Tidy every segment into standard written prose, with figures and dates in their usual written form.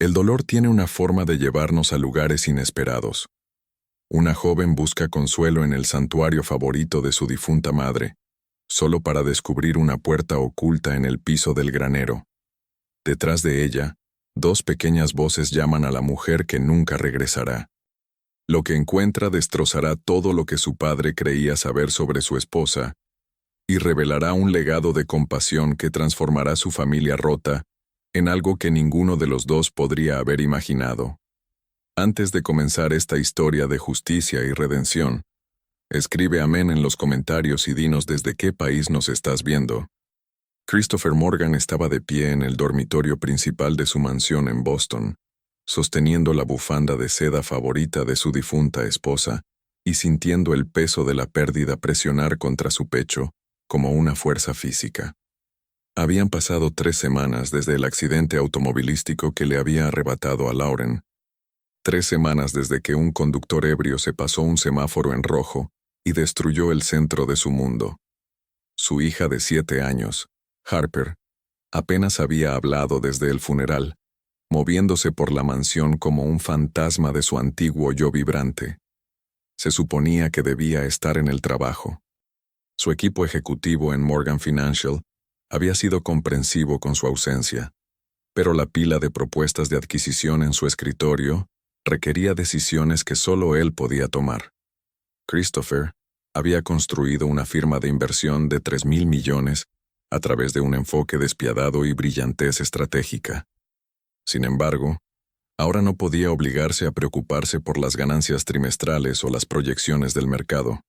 El dolor tiene una forma de llevarnos a lugares inesperados. Una joven busca consuelo en el santuario favorito de su difunta madre, solo para descubrir una puerta oculta en el piso del granero. Detrás de ella, dos pequeñas voces llaman a la mujer que nunca regresará. Lo que encuentra destrozará todo lo que su padre creía saber sobre su esposa y revelará un legado de compasión que transformará su familia rota en algo que ninguno de los dos podría haber imaginado. Antes de comenzar esta historia de justicia y redención, escribe amén en los comentarios y dinos desde qué país nos estás viendo. Christopher Morgan estaba de pie en el dormitorio principal de su mansión en Boston, sosteniendo la bufanda de seda favorita de su difunta esposa y sintiendo el peso de la pérdida presionar contra su pecho como una fuerza física. Habían pasado 3 semanas desde el accidente automovilístico que le había arrebatado a Lauren. 3 semanas desde que un conductor ebrio se pasó un semáforo en rojo y destruyó el centro de su mundo. Su hija de 7 años, Harper, apenas había hablado desde el funeral, moviéndose por la mansión como un fantasma de su antiguo yo vibrante. Se suponía que debía estar en el trabajo. Su equipo ejecutivo en Morgan Financial había sido comprensivo con su ausencia, pero la pila de propuestas de adquisición en su escritorio requería decisiones que solo él podía tomar. Christopher había construido una firma de inversión de 3,000 millones a través de un enfoque despiadado y brillantez estratégica. Sin embargo, ahora no podía obligarse a preocuparse por las ganancias trimestrales o las proyecciones del mercado.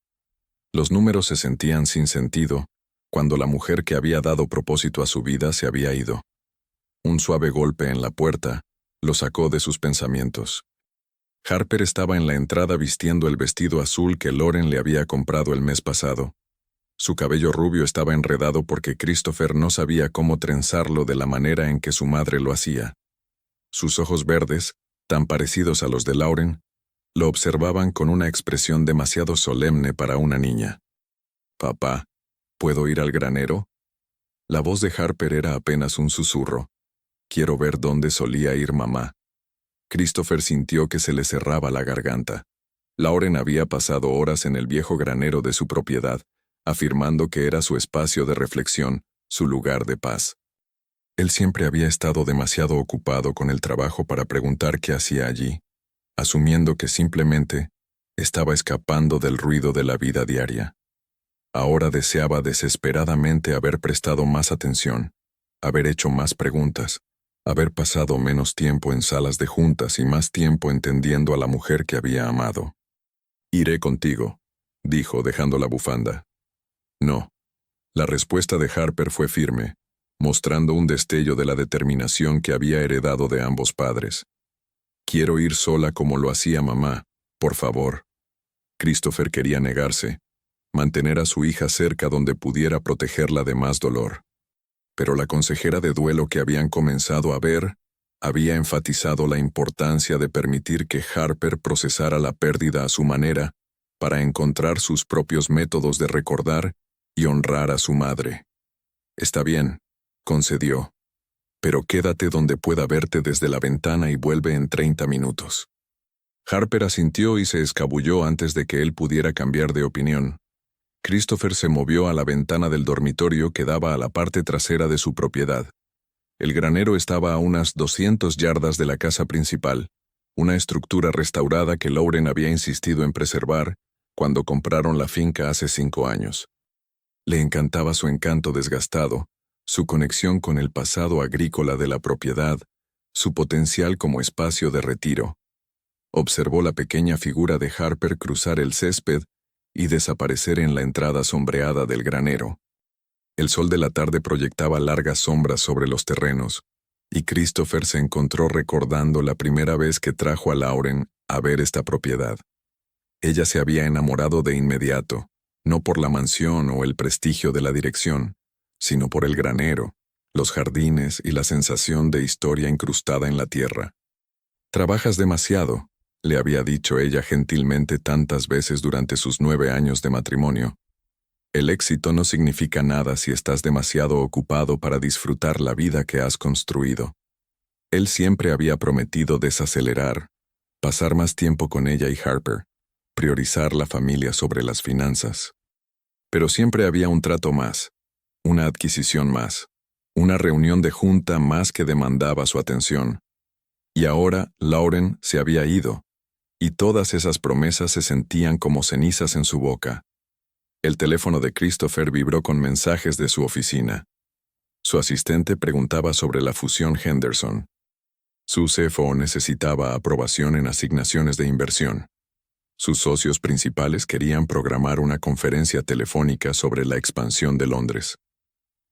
Los números se sentían sin sentido cuando la mujer que había dado propósito a su vida se había ido. Un suave golpe en la puerta lo sacó de sus pensamientos. Harper estaba en la entrada vistiendo el vestido azul que Lauren le había comprado el mes pasado. Su cabello rubio estaba enredado porque Christopher no sabía cómo trenzarlo de la manera en que su madre lo hacía. Sus ojos verdes, tan parecidos a los de Lauren, lo observaban con una expresión demasiado solemne para una niña. «Papá, ¿puedo ir al granero?» La voz de Harper era apenas un susurro. «Quiero ver dónde solía ir mamá». Christopher sintió que se le cerraba la garganta. Lauren había pasado horas en el viejo granero de su propiedad, afirmando que era su espacio de reflexión, su lugar de paz. Él siempre había estado demasiado ocupado con el trabajo para preguntar qué hacía allí, asumiendo que simplemente estaba escapando del ruido de la vida diaria. Ahora deseaba desesperadamente haber prestado más atención, haber hecho más preguntas, haber pasado menos tiempo en salas de juntas y más tiempo entendiendo a la mujer que había amado. «Iré contigo», dijo dejando la bufanda. «No». La respuesta de Harper fue firme, mostrando un destello de la determinación que había heredado de ambos padres. «Quiero ir sola como lo hacía mamá, por favor». Christopher quería negarse, mantener a su hija cerca donde pudiera protegerla de más dolor. Pero la consejera de duelo que habían comenzado a ver había enfatizado la importancia de permitir que Harper procesara la pérdida a su manera para encontrar sus propios métodos de recordar y honrar a su madre. «Está bien», concedió, «pero quédate donde pueda verte desde la ventana y vuelve en 30 minutos». Harper asintió y se escabulló antes de que él pudiera cambiar de opinión. Christopher se movió a la ventana del dormitorio que daba a la parte trasera de su propiedad. El granero estaba a unas 200 yardas de la casa principal, una estructura restaurada que Lauren había insistido en preservar cuando compraron la finca hace 5 años. Le encantaba su encanto desgastado, su conexión con el pasado agrícola de la propiedad, su potencial como espacio de retiro. Observó la pequeña figura de Harper cruzar el césped y desaparecer en la entrada sombreada del granero. El sol de la tarde proyectaba largas sombras sobre los terrenos, y Christopher se encontró recordando la primera vez que trajo a Lauren a ver esta propiedad. Ella se había enamorado de inmediato, no por la mansión o el prestigio de la dirección, sino por el granero, los jardines y la sensación de historia incrustada en la tierra. «Trabajas demasiado», le había dicho ella gentilmente tantas veces durante sus 9 años de matrimonio. «El éxito no significa nada si estás demasiado ocupado para disfrutar la vida que has construido». Él siempre había prometido desacelerar, pasar más tiempo con ella y Harper, priorizar la familia sobre las finanzas. Pero siempre había un trato más, una adquisición más, una reunión de junta más que demandaba su atención. Y ahora Lauren se había ido, y todas esas promesas se sentían como cenizas en su boca. El teléfono de Christopher vibró con mensajes de su oficina. Su asistente preguntaba sobre la fusión Henderson. Su CFO necesitaba aprobación en asignaciones de inversión. Sus socios principales querían programar una conferencia telefónica sobre la expansión de Londres.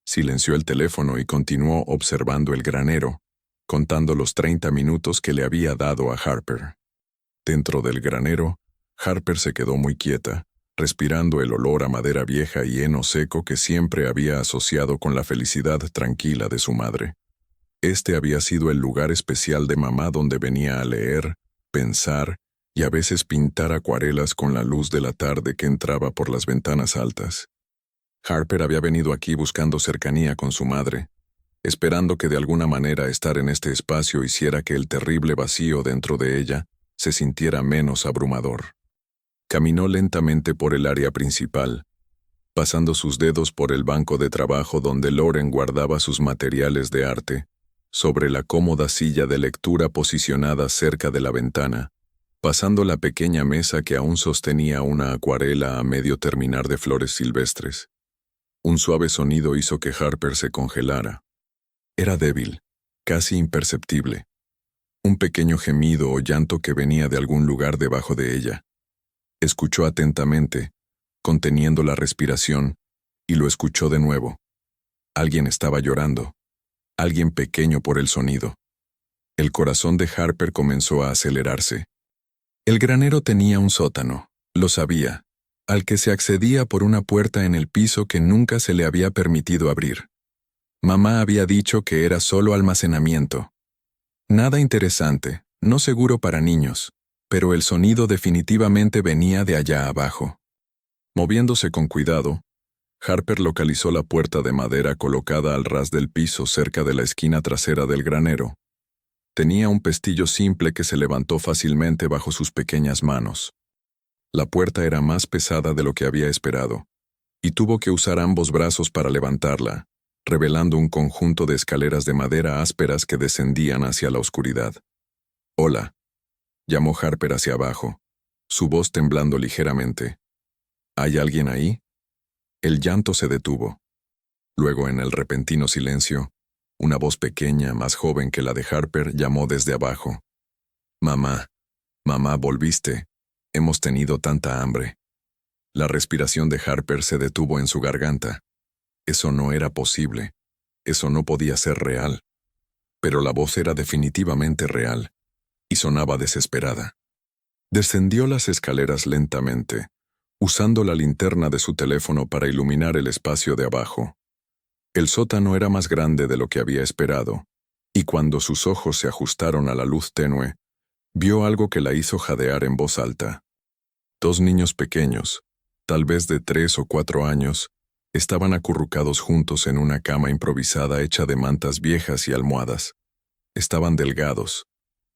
Silenció el teléfono y continuó observando el granero, contando los 30 minutos que le había dado a Harper. Dentro del granero, Harper se quedó muy quieta, respirando el olor a madera vieja y heno seco que siempre había asociado con la felicidad tranquila de su madre. Este había sido el lugar especial de mamá donde venía a leer, pensar y a veces pintar acuarelas con la luz de la tarde que entraba por las ventanas altas. Harper había venido aquí buscando cercanía con su madre, esperando que de alguna manera estar en este espacio hiciera que el terrible vacío dentro de ella se sintiera menos abrumador. Caminó lentamente por el área principal, pasando sus dedos por el banco de trabajo donde Lauren guardaba sus materiales de arte, sobre la cómoda silla de lectura posicionada cerca de la ventana, pasando la pequeña mesa que aún sostenía una acuarela a medio terminar de flores silvestres. Un suave sonido hizo que Harper se congelara. Era débil, casi imperceptible. Un pequeño gemido o llanto que venía de algún lugar debajo de ella. Escuchó atentamente, conteniendo la respiración, y lo escuchó de nuevo. Alguien estaba llorando. Alguien pequeño por el sonido. El corazón de Harper comenzó a acelerarse. El granero tenía un sótano, lo sabía, al que se accedía por una puerta en el piso que nunca se le había permitido abrir. Mamá había dicho que era solo almacenamiento. Nada interesante, no seguro para niños, pero el sonido definitivamente venía de allá abajo. Moviéndose con cuidado, Harper localizó la puerta de madera colocada al ras del piso cerca de la esquina trasera del granero. Tenía un pestillo simple que se levantó fácilmente bajo sus pequeñas manos. La puerta era más pesada de lo que había esperado, y tuvo que usar ambos brazos para levantarla, revelando un conjunto de escaleras de madera ásperas que descendían hacia la oscuridad. «Hola», llamó Harper hacia abajo, su voz temblando ligeramente. «¿Hay alguien ahí?» El llanto se detuvo. Luego, en el repentino silencio, una voz pequeña, más joven que la de Harper, llamó desde abajo. «Mamá, mamá, volviste. Hemos tenido tanta hambre». La respiración de Harper se detuvo en su garganta. Eso no era posible. Eso no podía ser real. Pero la voz era definitivamente real, y sonaba desesperada. Descendió las escaleras lentamente, usando la linterna de su teléfono para iluminar el espacio de abajo. El sótano era más grande de lo que había esperado, y cuando sus ojos se ajustaron a la luz tenue, vio algo que la hizo jadear en voz alta. Dos niños pequeños, tal vez de 3 o 4 años, estaban acurrucados juntos en una cama improvisada hecha de mantas viejas y almohadas. Estaban delgados,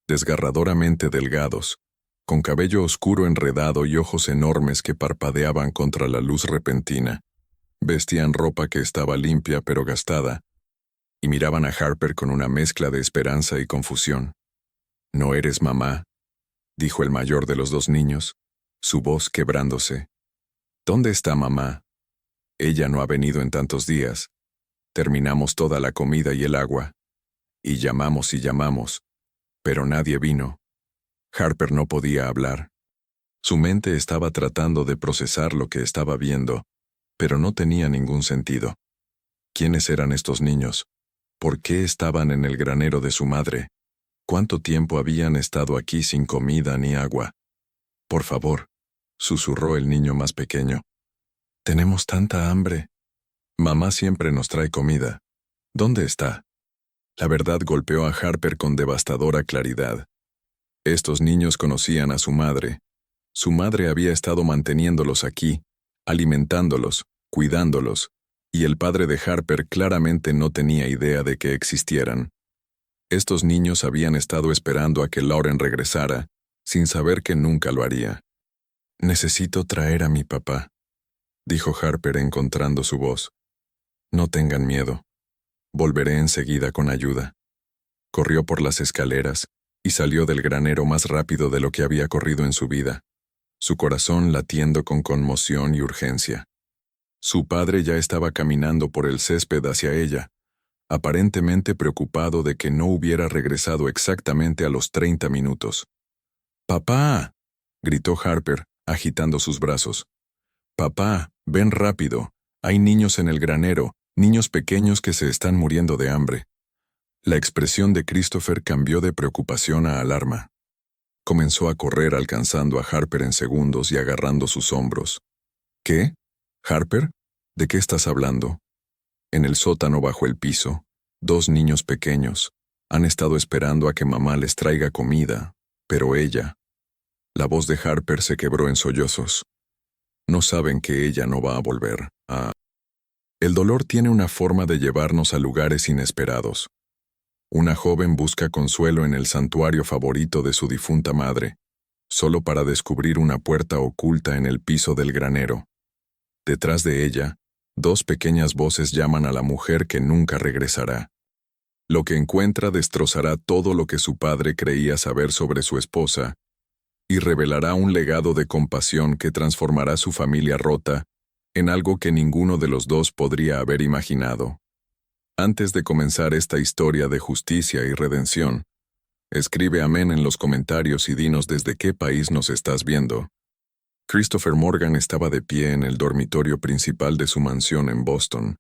desgarradoramente delgados, con cabello oscuro enredado y ojos enormes que parpadeaban contra la luz repentina. Vestían ropa que estaba limpia pero gastada, y miraban a Harper con una mezcla de esperanza y confusión. «¿No eres mamá?», dijo el mayor de los dos niños, su voz quebrándose. «¿Dónde está mamá? Ella no ha venido en tantos días. Terminamos toda la comida y el agua. Y llamamos, pero nadie vino». Harper no podía hablar. Su mente estaba tratando de procesar lo que estaba viendo, pero no tenía ningún sentido. ¿Quiénes eran estos niños? ¿Por qué estaban en el granero de su madre? ¿Cuánto tiempo habían estado aquí sin comida ni agua? «Por favor», susurró el niño más pequeño. «Tenemos tanta hambre. Mamá siempre nos trae comida. ¿Dónde está?» La verdad golpeó a Harper con devastadora claridad. Estos niños conocían a su madre. Su madre había estado manteniéndolos aquí, alimentándolos, cuidándolos, y el padre de Harper claramente no tenía idea de que existieran. Estos niños habían estado esperando a que Lauren regresara, sin saber que nunca lo haría. «Necesito traer a mi papá», dijo Harper encontrando su voz. «No tengan miedo. Volveré enseguida con ayuda». Corrió por las escaleras y salió del granero más rápido de lo que había corrido en su vida, su corazón latiendo con conmoción y urgencia. Su padre ya estaba caminando por el césped hacia ella, aparentemente preocupado de que no hubiera regresado exactamente a los 30 minutos. «¡Papá!», gritó Harper, agitando sus brazos. «Papá, ven rápido. Hay niños en el granero, niños pequeños que se están muriendo de hambre». La expresión de Christopher cambió de preocupación a alarma. Comenzó a correr alcanzando a Harper en segundos y agarrando sus hombros. «¿Qué? ¿Harper? ¿De qué estás hablando?» En el sótano bajo el piso, 2 niños pequeños han estado esperando a que mamá les traiga comida, pero ella... La voz de Harper se quebró en sollozos. No saben que ella no va a volver. El dolor tiene una forma de llevarnos a lugares inesperados. Una joven busca consuelo en el santuario favorito de su difunta madre, solo para descubrir una puerta oculta en el piso del granero. Detrás de ella, 2 pequeñas voces llaman a la mujer que nunca regresará. Lo que encuentra destrozará todo lo que su padre creía saber sobre su esposa y revelará un legado de compasión que transformará su familia rota en algo que ninguno de los dos podría haber imaginado. Antes de comenzar esta historia de justicia y redención, escribe amén en los comentarios y dinos desde qué país nos estás viendo. Christopher Morgan estaba de pie en el dormitorio principal de su mansión en Boston,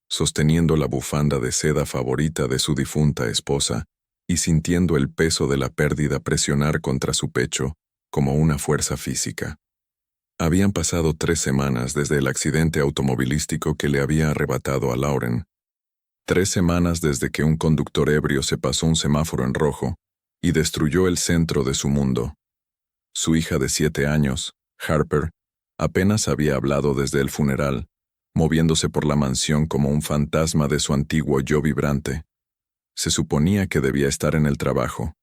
sosteniendo la bufanda de seda favorita de su difunta esposa y sintiendo el peso de la pérdida presionar contra su pecho como una fuerza física. Habían pasado 3 semanas desde el accidente automovilístico que le había arrebatado a Lauren. 3 semanas desde que un conductor ebrio se pasó un semáforo en rojo y destruyó el centro de su mundo. Su hija de 7 años, Harper, apenas había hablado desde el funeral, moviéndose por la mansión como un fantasma de su antiguo yo vibrante. Se suponía que debía estar en el trabajo.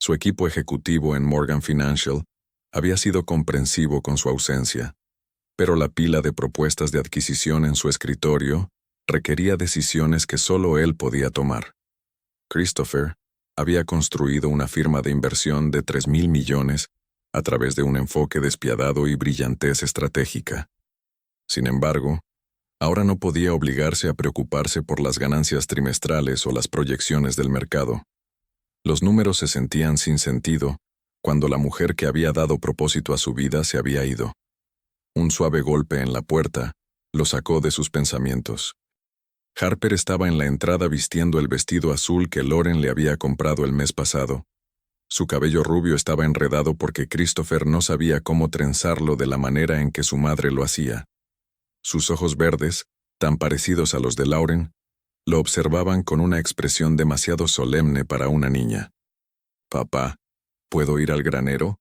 Su equipo ejecutivo en Morgan Financial había sido comprensivo con su ausencia, pero la pila de propuestas de adquisición en su escritorio requería decisiones que solo él podía tomar. Christopher había construido una firma de inversión de 3,000 millones a través de un enfoque despiadado y brillantez estratégica. Sin embargo, ahora no podía obligarse a preocuparse por las ganancias trimestrales o las proyecciones del mercado. Los números se sentían sin sentido cuando la mujer que había dado propósito a su vida se había ido. Un suave golpe en la puerta lo sacó de sus pensamientos. Harper estaba en la entrada vistiendo el vestido azul que Lauren le había comprado el mes pasado. Su cabello rubio estaba enredado porque Christopher no sabía cómo trenzarlo de la manera en que su madre lo hacía. Sus ojos verdes, tan parecidos a los de Lauren, lo observaban con una expresión demasiado solemne para una niña. «Papá, ¿puedo ir al granero?»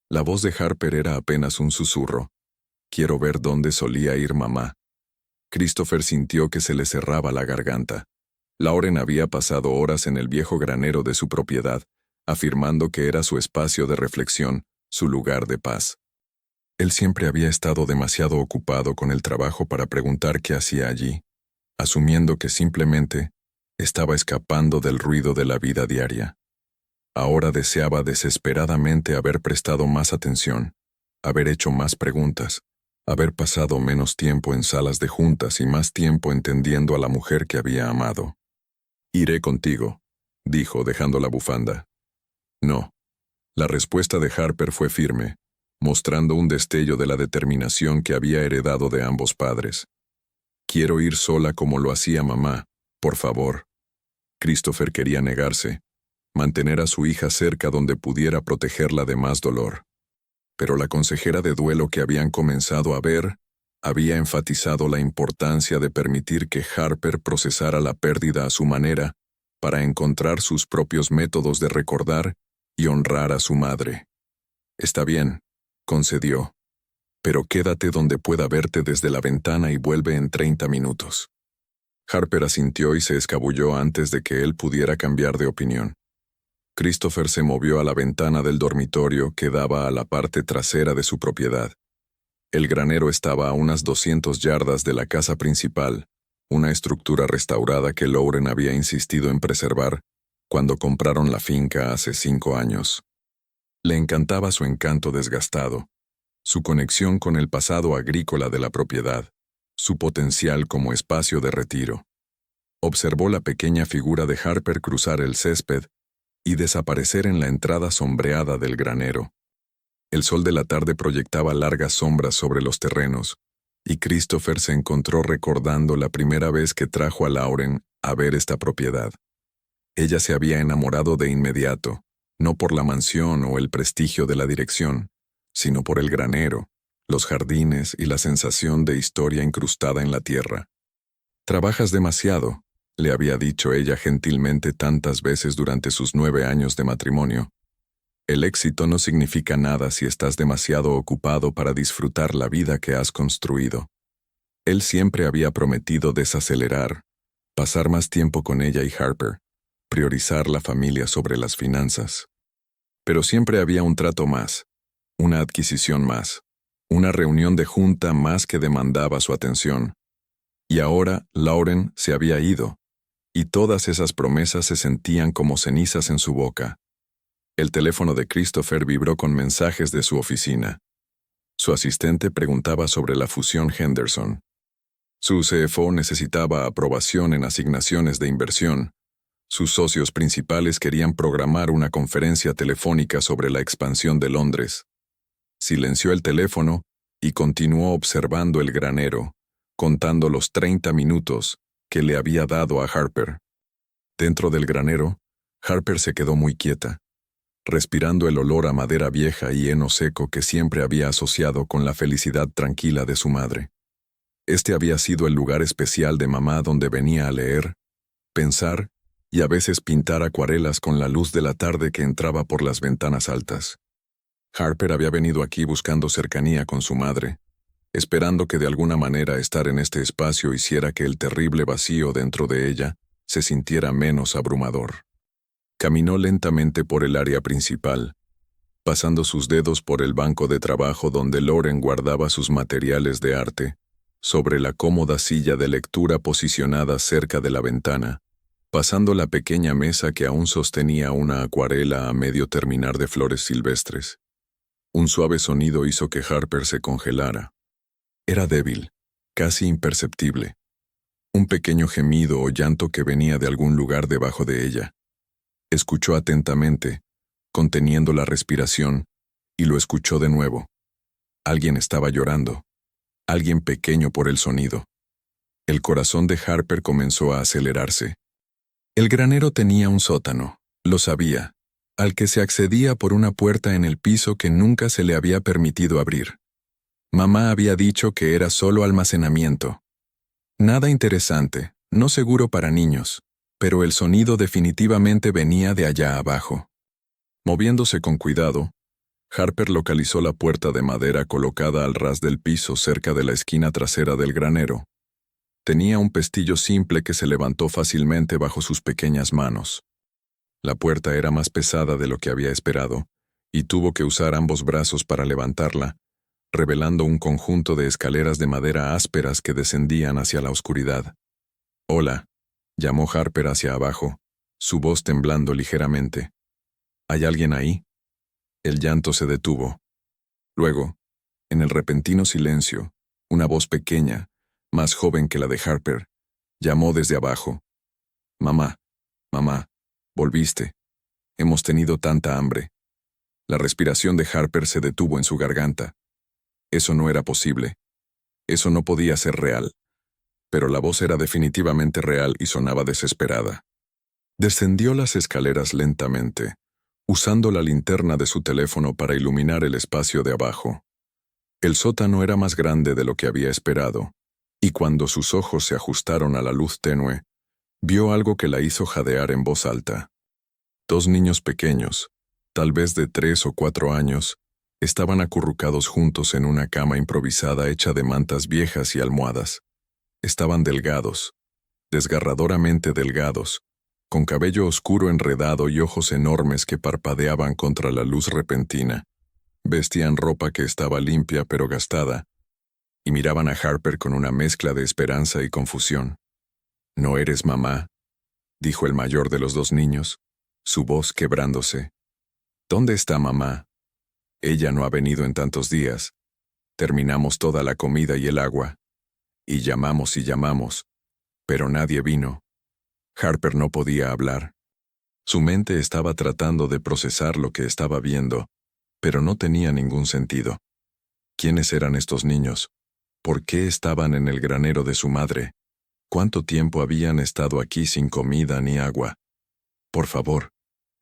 La voz de Harper era apenas un susurro. «Quiero ver dónde solía ir mamá». Christopher sintió que se le cerraba la garganta. Lauren había pasado horas en el viejo granero de su propiedad, afirmando que era su espacio de reflexión, su lugar de paz. Él siempre había estado demasiado ocupado con el trabajo para preguntar qué hacía allí, asumiendo que simplemente estaba escapando del ruido de la vida diaria. Ahora deseaba desesperadamente haber prestado más atención, haber hecho más preguntas, haber pasado menos tiempo en salas de juntas y más tiempo entendiendo a la mujer que había amado. «Iré contigo», dijo dejando la bufanda. «No». La respuesta de Harper fue firme, mostrando un destello de la determinación que había heredado de ambos padres. «Quiero ir sola como lo hacía mamá, por favor». Christopher quería negarse, mantener a su hija cerca donde pudiera protegerla de más dolor. Pero la consejera de duelo que habían comenzado a ver había enfatizado la importancia de permitir que Harper procesara la pérdida a su manera para encontrar sus propios métodos de recordar y honrar a su madre. «Está bien», concedió, «pero quédate donde pueda verte desde la ventana y vuelve en 30 minutos». Harper asintió y se escabulló antes de que él pudiera cambiar de opinión. Christopher se movió a la ventana del dormitorio que daba a la parte trasera de su propiedad. El granero estaba a unas 200 yardas de la casa principal, una estructura restaurada que Lauren había insistido en preservar cuando compraron la finca hace 5 años. Le encantaba su encanto desgastado, su conexión con el pasado agrícola de la propiedad, su potencial como espacio de retiro. Observó la pequeña figura de Harper cruzar el césped y desaparecer en la entrada sombreada del granero. El sol de la tarde proyectaba largas sombras sobre los terrenos, y Christopher se encontró recordando la primera vez que trajo a Lauren a ver esta propiedad. Ella se había enamorado de inmediato, no por la mansión o el prestigio de la dirección, sino por el granero, los jardines y la sensación de historia incrustada en la tierra. «Trabajas demasiado», le había dicho ella gentilmente tantas veces durante sus 9 años de matrimonio. El éxito no significa nada si estás demasiado ocupado para disfrutar la vida que has construido. Él siempre había prometido desacelerar, pasar más tiempo con ella y Harper, priorizar la familia sobre las finanzas. Pero siempre había un trato más, una adquisición más, una reunión de junta más que demandaba su atención. Y ahora Lauren se había ido, y todas esas promesas se sentían como cenizas en su boca. El teléfono de Christopher vibró con mensajes de su oficina. Su asistente preguntaba sobre la fusión Henderson. Su CFO necesitaba aprobación en asignaciones de inversión. Sus socios principales querían programar una conferencia telefónica sobre la expansión de Londres. Silenció el teléfono y continuó observando el granero, contando los 30 minutos que le había dado a Harper. Dentro del granero, Harper se quedó muy quieta, respirando el olor a madera vieja y heno seco que siempre había asociado con la felicidad tranquila de su madre. Este había sido el lugar especial de mamá donde venía a leer, pensar y a veces pintar acuarelas con la luz de la tarde que entraba por las ventanas altas. Harper había venido aquí buscando cercanía con su madre, esperando que de alguna manera estar en este espacio hiciera que el terrible vacío dentro de ella se sintiera menos abrumador. Caminó lentamente por el área principal, pasando sus dedos por el banco de trabajo donde Lauren guardaba sus materiales de arte, sobre la cómoda silla de lectura posicionada cerca de la ventana, pasando la pequeña mesa que aún sostenía una acuarela a medio terminar de flores silvestres. Un suave sonido hizo que Harper se congelara. Era débil, casi imperceptible. Un pequeño gemido o llanto que venía de algún lugar debajo de ella. Escuchó atentamente, conteniendo la respiración, y lo escuchó de nuevo. Alguien estaba llorando. Alguien pequeño por el sonido. El corazón de Harper comenzó a acelerarse. El granero tenía un sótano, lo sabía, al que se accedía por una puerta en el piso que nunca se le había permitido abrir. Mamá había dicho que era solo almacenamiento. Nada interesante, no seguro para niños, pero el sonido definitivamente venía de allá abajo. Moviéndose con cuidado, Harper localizó la puerta de madera colocada al ras del piso cerca de la esquina trasera del granero. Tenía un pestillo simple que se levantó fácilmente bajo sus pequeñas manos. La puerta era más pesada de lo que había esperado, y tuvo que usar ambos brazos para levantarla, revelando un conjunto de escaleras de madera ásperas que descendían hacia la oscuridad. «Hola», llamó Harper hacia abajo, su voz temblando ligeramente. «¿Hay alguien ahí?» El llanto se detuvo. Luego, en el repentino silencio, una voz pequeña, más joven que la de Harper, llamó desde abajo. «Mamá, mamá, volviste. Hemos tenido tanta hambre». La respiración de Harper se detuvo en su garganta. Eso no era posible. Eso no podía ser real. Pero la voz era definitivamente real y sonaba desesperada. Descendió las escaleras lentamente, usando la linterna de su teléfono para iluminar el espacio de abajo. El sótano era más grande de lo que había esperado, y cuando sus ojos se ajustaron a la luz tenue, vio algo que la hizo jadear en voz alta. 2 niños pequeños, tal vez de 3 o 4 años, estaban acurrucados juntos en una cama improvisada hecha de mantas viejas y almohadas. Estaban delgados, desgarradoramente delgados, con cabello oscuro enredado y ojos enormes que parpadeaban contra la luz repentina. Vestían ropa que estaba limpia pero gastada, y miraban a Harper con una mezcla de esperanza y confusión. «¿No eres mamá?», dijo el mayor de los dos niños, su voz quebrándose. «¿Dónde está mamá? Ella no ha venido en tantos días. Terminamos toda la comida y el agua. Y llamamos, pero nadie vino». Harper no podía hablar. Su mente estaba tratando de procesar lo que estaba viendo, pero no tenía ningún sentido. ¿Quiénes eran estos niños? ¿Por qué estaban en el granero de su madre? ¿Cuánto tiempo habían estado aquí sin comida ni agua? «Por favor»,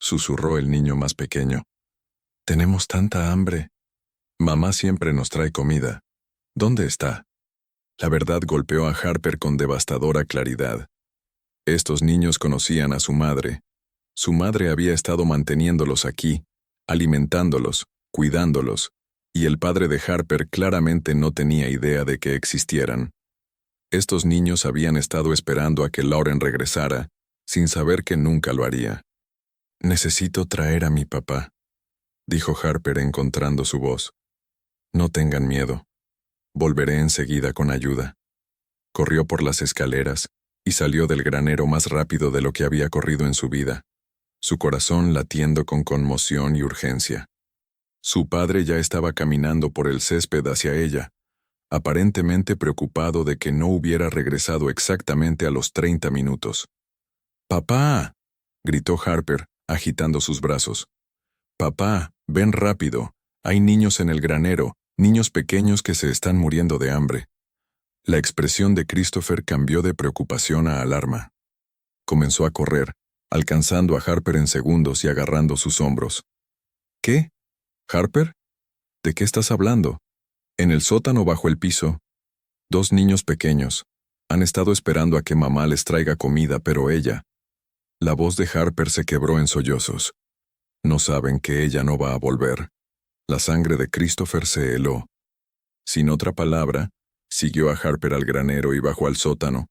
susurró el niño más pequeño. «Tenemos tanta hambre. Mamá siempre nos trae comida. ¿Dónde está?». La verdad golpeó a Harper con devastadora claridad. Estos niños conocían a su madre. Su madre había estado manteniéndolos aquí, alimentándolos, cuidándolos, y el padre de Harper claramente no tenía idea de que existieran. Estos niños habían estado esperando a que Lauren regresara, sin saber que nunca lo haría. «Necesito traer a mi papá», dijo Harper encontrando su voz. «No tengan miedo. Volveré enseguida con ayuda». Corrió por las escaleras y salió del granero más rápido de lo que había corrido en su vida, su corazón latiendo con conmoción y urgencia. Su padre ya estaba caminando por el césped hacia ella, aparentemente preocupado de que no hubiera regresado exactamente a los 30 minutos. «¡Papá!», gritó Harper, agitando sus brazos. «Papá, ven rápido. Hay niños en el granero, niños pequeños que se están muriendo de hambre». La expresión de Christopher cambió de preocupación a alarma. Comenzó a correr, alcanzando a Harper en segundos y agarrando sus hombros. «¿Qué? ¿Harper? ¿De qué estás hablando? En el sótano bajo el piso. Dos niños pequeños. Han estado esperando a que mamá les traiga comida, pero ella...». La voz de Harper se quebró en sollozos. «No saben que ella no va a volver». La sangre de Christopher se heló. Sin otra palabra, siguió a Harper al granero y bajó al sótano,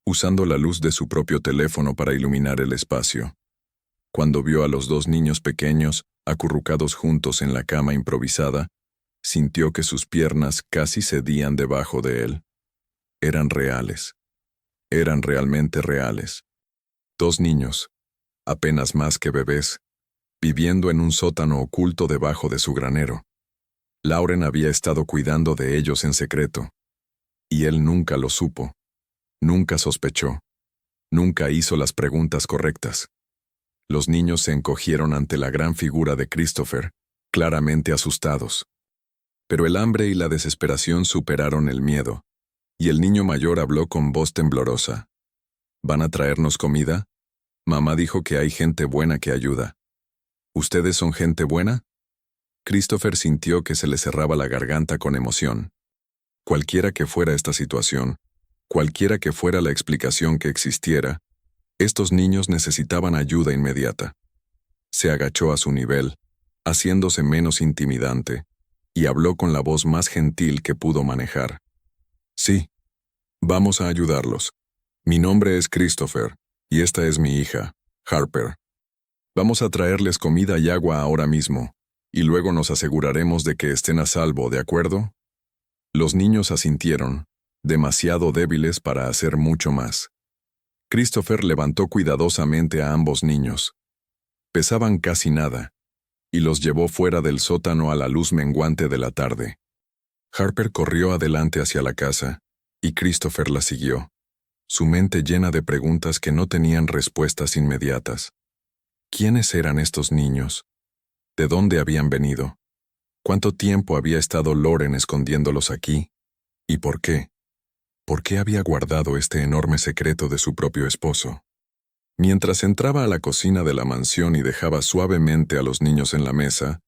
usando la luz de su propio teléfono para iluminar el espacio. Cuando vio a los dos niños pequeños, acurrucados juntos en la cama improvisada, sintió que sus piernas casi cedían debajo de él. Eran reales. Eran realmente reales. Dos niños, apenas más que bebés, viviendo en un sótano oculto debajo de su granero. Lauren había estado cuidando de ellos en secreto. Y él nunca lo supo. Nunca sospechó. Nunca hizo las preguntas correctas. Los niños se encogieron ante la gran figura de Christopher, claramente asustados. Pero el hambre y la desesperación superaron el miedo, y el niño mayor habló con voz temblorosa. «¿Van a traernos comida? Mamá dijo que hay gente buena que ayuda. ¿Ustedes son gente buena?». Christopher sintió que se le cerraba la garganta con emoción. Cualquiera que fuera esta situación, cualquiera que fuera la explicación que existiera, estos niños necesitaban ayuda inmediata. Se agachó a su nivel, haciéndose menos intimidante, y habló con la voz más gentil que pudo manejar. «Sí, vamos a ayudarlos. Mi nombre es Christopher, y esta es mi hija, Harper. Vamos a traerles comida y agua ahora mismo, y luego nos aseguraremos de que estén a salvo, ¿de acuerdo?». Los niños asintieron, demasiado débiles para hacer mucho más. Christopher levantó cuidadosamente a ambos niños. Pesaban casi nada, y los llevó fuera del sótano a la luz menguante de la tarde. Harper corrió adelante hacia la casa, y Christopher la siguió, su mente llena de preguntas que no tenían respuestas inmediatas. ¿Quiénes eran estos niños? ¿De dónde habían venido? ¿Cuánto tiempo había estado Lauren escondiéndolos aquí? ¿Y por qué? ¿Por qué había guardado este enorme secreto de su propio esposo? Mientras entraba a la cocina de la mansión y dejaba suavemente a los niños en la mesa,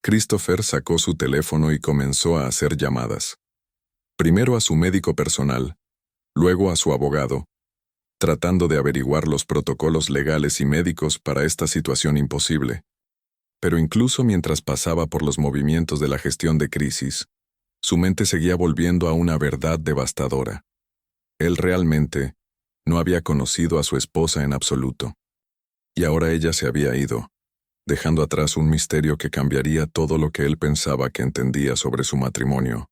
Christopher sacó su teléfono y comenzó a hacer llamadas. Primero a su médico personal, luego a su abogado, tratando de averiguar los protocolos legales y médicos para esta situación imposible. Pero incluso mientras pasaba por los movimientos de la gestión de crisis, su mente seguía volviendo a una verdad devastadora. Él realmente No había conocido a su esposa en absoluto. Y ahora ella se había ido, dejando atrás un misterio que cambiaría todo lo que él pensaba que entendía sobre su matrimonio,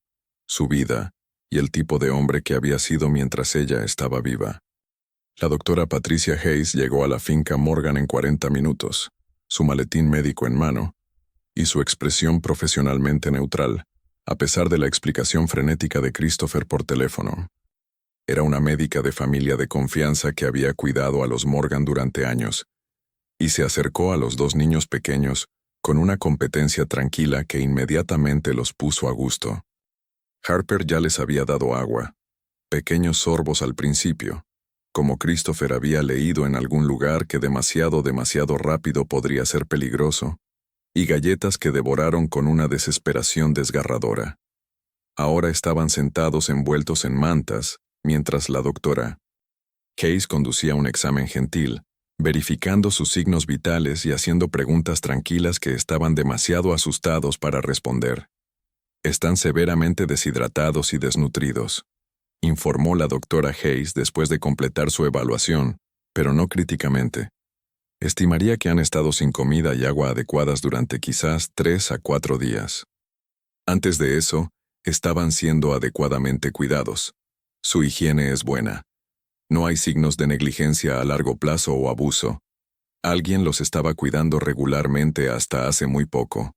su vida y el tipo de hombre que había sido mientras ella estaba viva. La doctora Patricia Hayes llegó a la finca Morgan en 40 minutos, su maletín médico en mano, y su expresión profesionalmente neutral, a pesar de la explicación frenética de Christopher por teléfono. Era una médica de familia de confianza que había cuidado a los Morgan durante años, y se acercó a los dos niños pequeños con una competencia tranquila que inmediatamente los puso a gusto. Harper ya les había dado agua, pequeños sorbos al principio, como Christopher había leído en algún lugar que demasiado rápido podría ser peligroso, y galletas que devoraron con una desesperación desgarradora. Ahora estaban sentados envueltos en mantas, mientras la doctora Hayes conducía un examen gentil, verificando sus signos vitales y haciendo preguntas tranquilas que estaban demasiado asustados para responder. «Están severamente deshidratados y desnutridos», informó la doctora Hayes después de completar su evaluación, pero no críticamente. Estimaría que han estado sin comida y agua adecuadas durante quizás 3 a 4 días. Antes de eso, estaban siendo adecuadamente cuidados. Su higiene es buena. No hay signos de negligencia a largo plazo o abuso. Alguien los estaba cuidando regularmente hasta hace muy poco.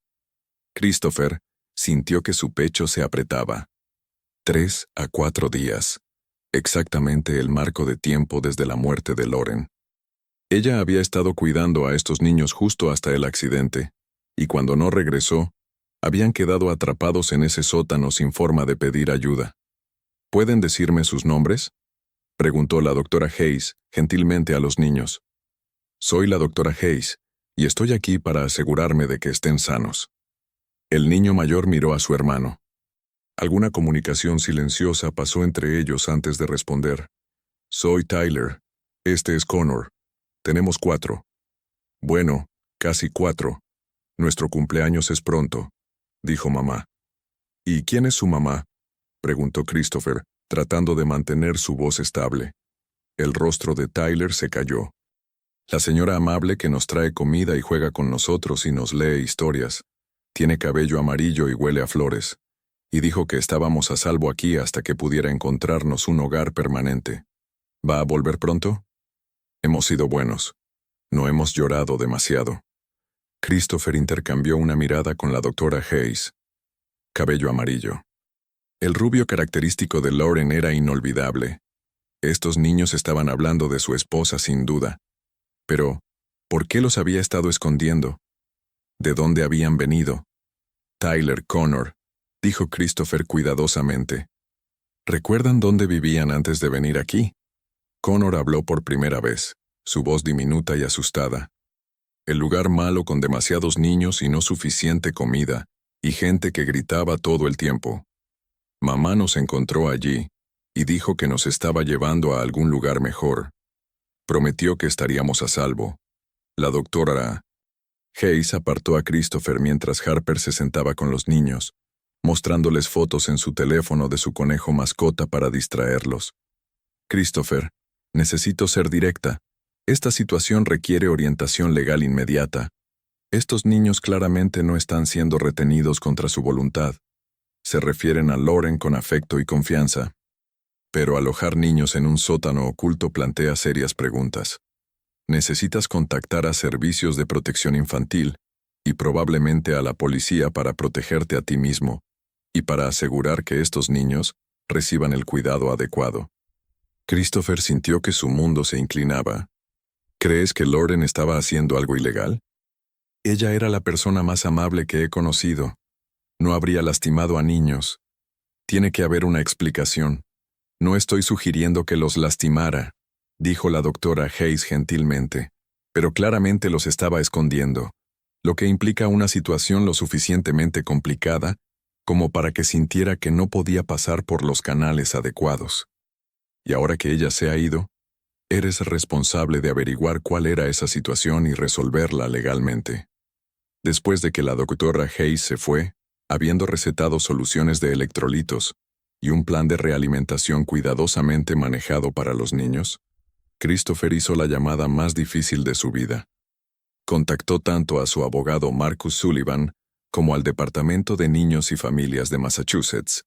Christopher sintió que su pecho se apretaba. 3 a 4 días. Exactamente el marco de tiempo desde la muerte de Lauren. Ella había estado cuidando a estos niños justo hasta el accidente, y cuando no regresó, habían quedado atrapados en ese sótano sin forma de pedir ayuda. ¿Pueden decirme sus nombres?, preguntó la doctora Hayes gentilmente a los niños. Soy la doctora Hayes, y estoy aquí para asegurarme de que estén sanos. El niño mayor miró a su hermano. Alguna comunicación silenciosa pasó entre ellos antes de responder. Soy Tyler. Este es Connor. Tenemos 4. Bueno, casi 4. Nuestro cumpleaños es pronto, dijo mamá. ¿Y quién es su mamá?, preguntó Christopher, tratando de mantener su voz estable. El rostro de Tyler se cayó. La señora amable que nos trae comida y juega con nosotros y nos lee historias. Tiene cabello amarillo y huele a flores. Y dijo que estábamos a salvo aquí hasta que pudiera encontrarnos un hogar permanente. ¿Va a volver pronto? Hemos sido buenos. No hemos llorado demasiado. Christopher intercambió una mirada con la doctora Hayes. Cabello amarillo. El rubio característico de Lauren era inolvidable. Estos niños estaban hablando de su esposa sin duda. Pero, ¿por qué los había estado escondiendo? ¿De dónde habían venido? Tyler, Connor, dijo Christopher cuidadosamente. ¿Recuerdan dónde vivían antes de venir aquí? Connor habló por primera vez, su voz diminuta y asustada. El lugar malo con demasiados niños y no suficiente comida, y gente que gritaba todo el tiempo. Mamá nos encontró allí, y dijo que nos estaba llevando a algún lugar mejor. Prometió que estaríamos a salvo. La doctora Hayes apartó a Christopher mientras Harper se sentaba con los niños, mostrándoles fotos en su teléfono de su conejo mascota para distraerlos. Christopher, necesito ser directa. Esta situación requiere orientación legal inmediata. Estos niños claramente no están siendo retenidos contra su voluntad. Se refieren a Lauren con afecto y confianza. Pero alojar niños en un sótano oculto plantea serias preguntas. Necesitas contactar a servicios de protección infantil y probablemente a la policía para protegerte a ti mismo y para asegurar que estos niños reciban el cuidado adecuado. Christopher sintió que su mundo se inclinaba. ¿Crees que Lauren estaba haciendo algo ilegal? Ella era la persona más amable que he conocido. No habría lastimado a niños. Tiene que haber una explicación. No estoy sugiriendo que los lastimara, dijo la doctora Hayes gentilmente, pero claramente los estaba escondiendo, lo que implica una situación lo suficientemente complicada como para que sintiera que no podía pasar por los canales adecuados. Y ahora que ella se ha ido, eres responsable de averiguar cuál era esa situación y resolverla legalmente. Después de que la doctora Hayes se fue, habiendo recetado soluciones de electrolitos y un plan de realimentación cuidadosamente manejado para los niños, Christopher hizo la llamada más difícil de su vida. Contactó tanto a su abogado Marcus Sullivan como al Departamento de Niños y Familias de Massachusetts,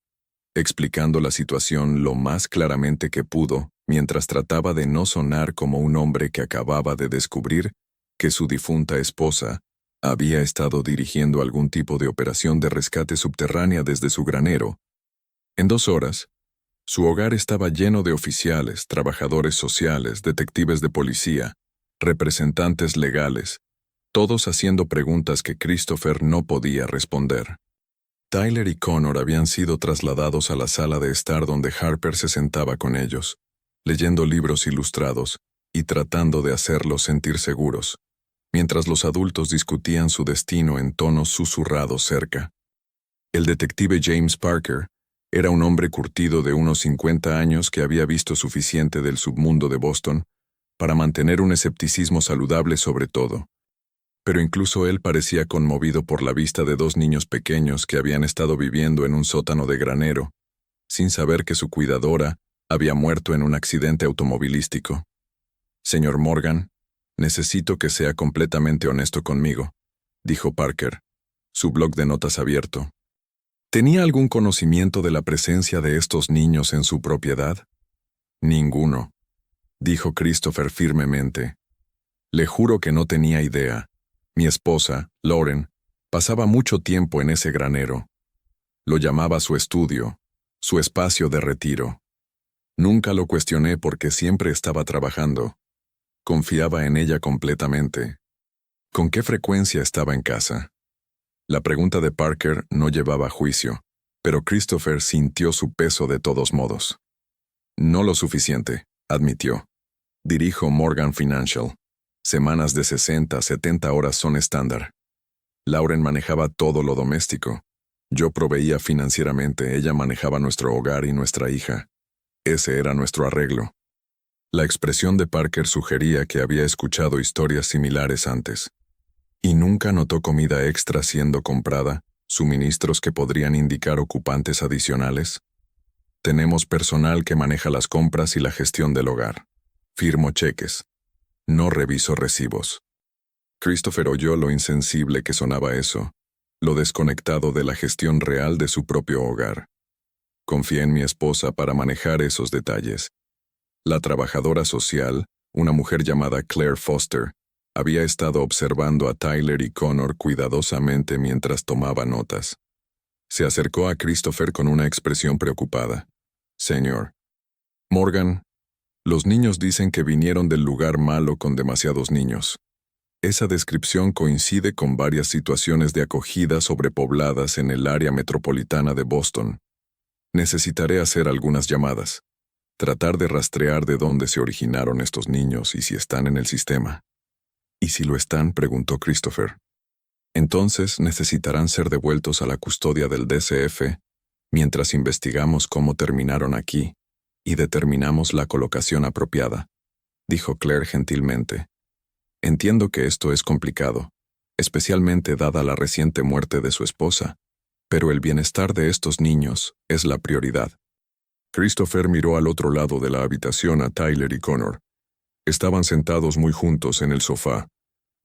explicando la situación lo más claramente que pudo, mientras trataba de no sonar como un hombre que acababa de descubrir que su difunta esposa había estado dirigiendo algún tipo de operación de rescate subterránea desde su granero. En 2 horas, su hogar estaba lleno de oficiales, trabajadores sociales, detectives de policía, representantes legales, todos haciendo preguntas que Christopher no podía responder. Tyler y Connor habían sido trasladados a la sala de estar donde Harper se sentaba con ellos, leyendo libros ilustrados y tratando de hacerlos sentir seguros, mientras los adultos discutían su destino en tonos susurrados cerca. El detective James Parker era un hombre curtido de unos 50 años que había visto suficiente del submundo de Boston para mantener un escepticismo saludable sobre todo. Pero incluso él parecía conmovido por la vista de 2 niños pequeños que habían estado viviendo en un sótano de granero, sin saber que su cuidadora había muerto en un accidente automovilístico. «Señor Morgan, necesito que sea completamente honesto conmigo», dijo Parker, su bloc de notas abierto. ¿Tenía algún conocimiento de la presencia de estos niños en su propiedad? Ninguno, dijo Christopher firmemente. Le juro que no tenía idea. Mi esposa, Lauren, pasaba mucho tiempo en ese granero. Lo llamaba su estudio, su espacio de retiro. Nunca lo cuestioné porque siempre estaba trabajando. Confiaba en ella completamente. ¿Con qué frecuencia estaba en casa? La pregunta de Parker no llevaba juicio, pero Christopher sintió su peso de todos modos. No lo suficiente, admitió. Dirijo Morgan Financial. Semanas de 60 a 70 horas son estándar. Lauren manejaba todo lo doméstico. Yo proveía financieramente, ella manejaba nuestro hogar y nuestra hija. Ese era nuestro arreglo. La expresión de Parker sugería que había escuchado historias similares antes. ¿Y nunca notó comida extra siendo comprada, suministros que podrían indicar ocupantes adicionales? Tenemos personal que maneja las compras y la gestión del hogar. Firmo cheques. No reviso recibos. Christopher oyó lo insensible que sonaba eso, lo desconectado de la gestión real de su propio hogar. Confié en mi esposa para manejar esos detalles. La trabajadora social, una mujer llamada Claire Foster, había estado observando a Tyler y Connor cuidadosamente mientras tomaba notas. Se acercó a Christopher con una expresión preocupada. «Señor Morgan, los niños dicen que vinieron del lugar malo con demasiados niños. Esa descripción coincide con varias situaciones de acogida sobrepobladas en el área metropolitana de Boston. Necesitaré hacer algunas llamadas. Tratar de rastrear de dónde se originaron estos niños y si están en el sistema». «¿Y si lo están?», preguntó Christopher. «Entonces necesitarán ser devueltos a la custodia del DCF mientras investigamos cómo terminaron aquí y determinamos la colocación apropiada», dijo Claire gentilmente. «Entiendo que esto es complicado, especialmente dada la reciente muerte de su esposa, pero el bienestar de estos niños es la prioridad». Christopher miró al otro lado de la habitación a Tyler y Connor. Estaban sentados muy juntos en el sofá,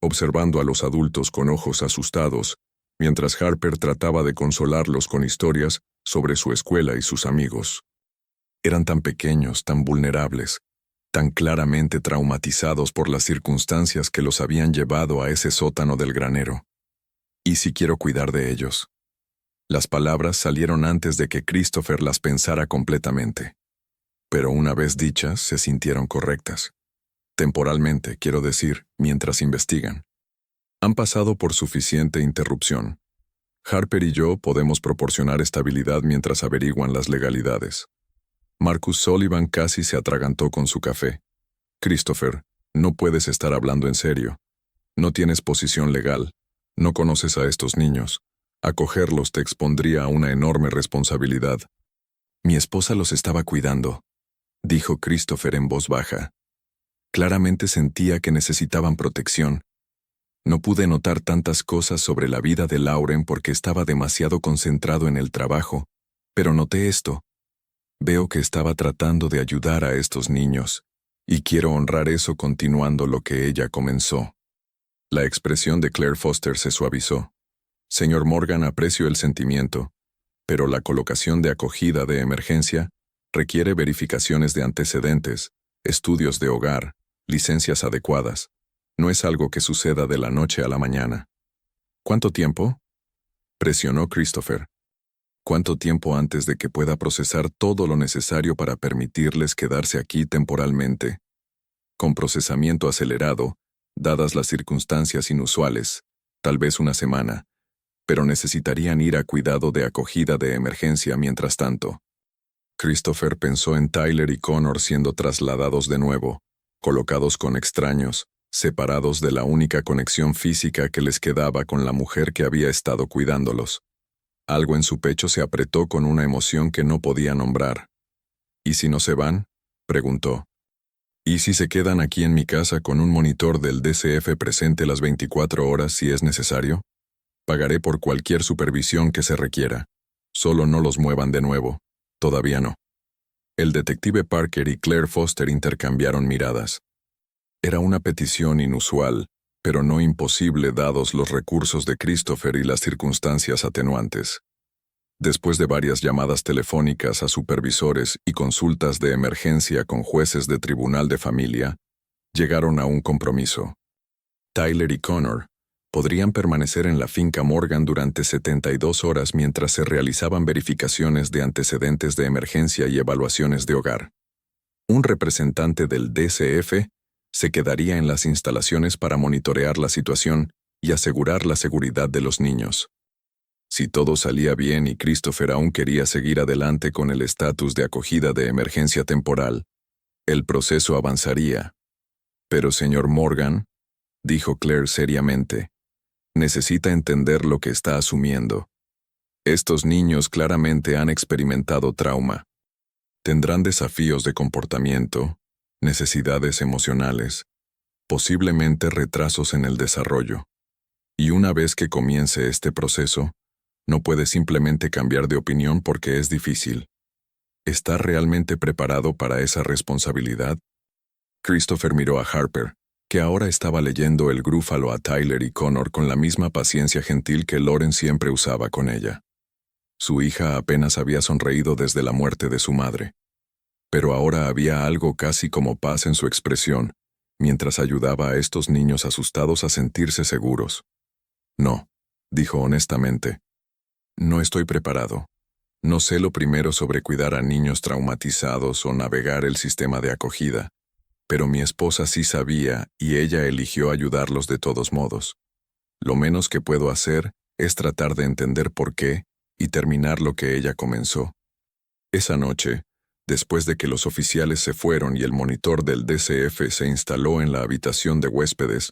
observando a los adultos con ojos asustados, mientras Harper trataba de consolarlos con historias sobre su escuela y sus amigos. Eran tan pequeños, tan vulnerables, tan claramente traumatizados por las circunstancias que los habían llevado a ese sótano del granero. «¿Y si quiero cuidar de ellos?». Las palabras salieron antes de que Christopher las pensara completamente. Pero una vez dichas, se sintieron correctas. Temporalmente, quiero decir, mientras investigan. Han pasado por suficiente interrupción. Harper y yo podemos proporcionar estabilidad mientras averiguan las legalidades. Marcus Sullivan casi se atragantó con su café. «Christopher, no puedes estar hablando en serio. No tienes posición legal. No conoces a estos niños. Acogerlos te expondría a una enorme responsabilidad». «Mi esposa los estaba cuidando», dijo Christopher en voz baja. Claramente sentía que necesitaban protección. No pude notar tantas cosas sobre la vida de Lauren porque estaba demasiado concentrado en el trabajo, pero noté esto. Veo que estaba tratando de ayudar a estos niños, Y quiero honrar eso continuando lo que ella comenzó. La expresión de Claire Foster se suavizó. Señor Morgan, aprecio el sentimiento, pero la colocación de acogida de emergencia requiere verificaciones de antecedentes, estudios de hogar, licencias adecuadas. No es algo que suceda de la noche a la mañana. ¿Cuánto tiempo? Presionó Christopher. ¿Cuánto tiempo antes de que pueda procesar todo lo necesario para permitirles quedarse aquí temporalmente? Con procesamiento acelerado, dadas las circunstancias inusuales, tal vez una semana, pero necesitarían ir a cuidado de acogida de emergencia mientras tanto. Christopher pensó en Tyler y Connor siendo trasladados de nuevo, colocados con extraños, separados de la única conexión física que les quedaba con la mujer que había estado cuidándolos. Algo en su pecho se apretó con una emoción que no podía nombrar. ¿Y si no se van? Preguntó. ¿Y si se quedan aquí en mi casa con un monitor del DCF presente las 24 horas si es necesario? Pagaré por cualquier supervisión que se requiera. Solo no los muevan de nuevo. Todavía no. El detective Parker y Claire Foster intercambiaron miradas. Era una petición inusual, pero no imposible dados los recursos de Christopher y las circunstancias atenuantes. Después de varias llamadas telefónicas a supervisores y consultas de emergencia con jueces de tribunal de familia, llegaron a un compromiso. Tyler y Connor podrían permanecer en la finca Morgan durante 72 horas mientras se realizaban verificaciones de antecedentes de emergencia y evaluaciones de hogar. Un representante del DCF se quedaría en las instalaciones para monitorear la situación y asegurar la seguridad de los niños. Si todo salía bien y Christopher aún quería seguir adelante con el estatus de acogida de emergencia temporal, el proceso avanzaría. Pero, señor Morgan, dijo Claire seriamente, necesita entender lo que está asumiendo. Estos niños claramente han experimentado trauma. Tendrán desafíos de comportamiento, necesidades emocionales, posiblemente retrasos en el desarrollo. Y una vez que comience este proceso, no puede simplemente cambiar de opinión porque es difícil. ¿Está realmente preparado para esa responsabilidad? Christopher miró a Harper, que ahora estaba leyendo el grúfalo a Tyler y Connor con la misma paciencia gentil que Lauren siempre usaba con ella. Su hija apenas había sonreído desde la muerte de su madre. Pero ahora había algo casi como paz en su expresión, mientras ayudaba a estos niños asustados a sentirse seguros. No, dijo honestamente. No estoy preparado. No sé lo primero sobre cuidar a niños traumatizados o navegar el sistema de acogida, pero mi esposa sí sabía y ella eligió ayudarlos de todos modos. Lo menos que puedo hacer es tratar de entender por qué y terminar lo que ella comenzó. Esa noche, después de que los oficiales se fueron y el monitor del DCF se instaló en la habitación de huéspedes,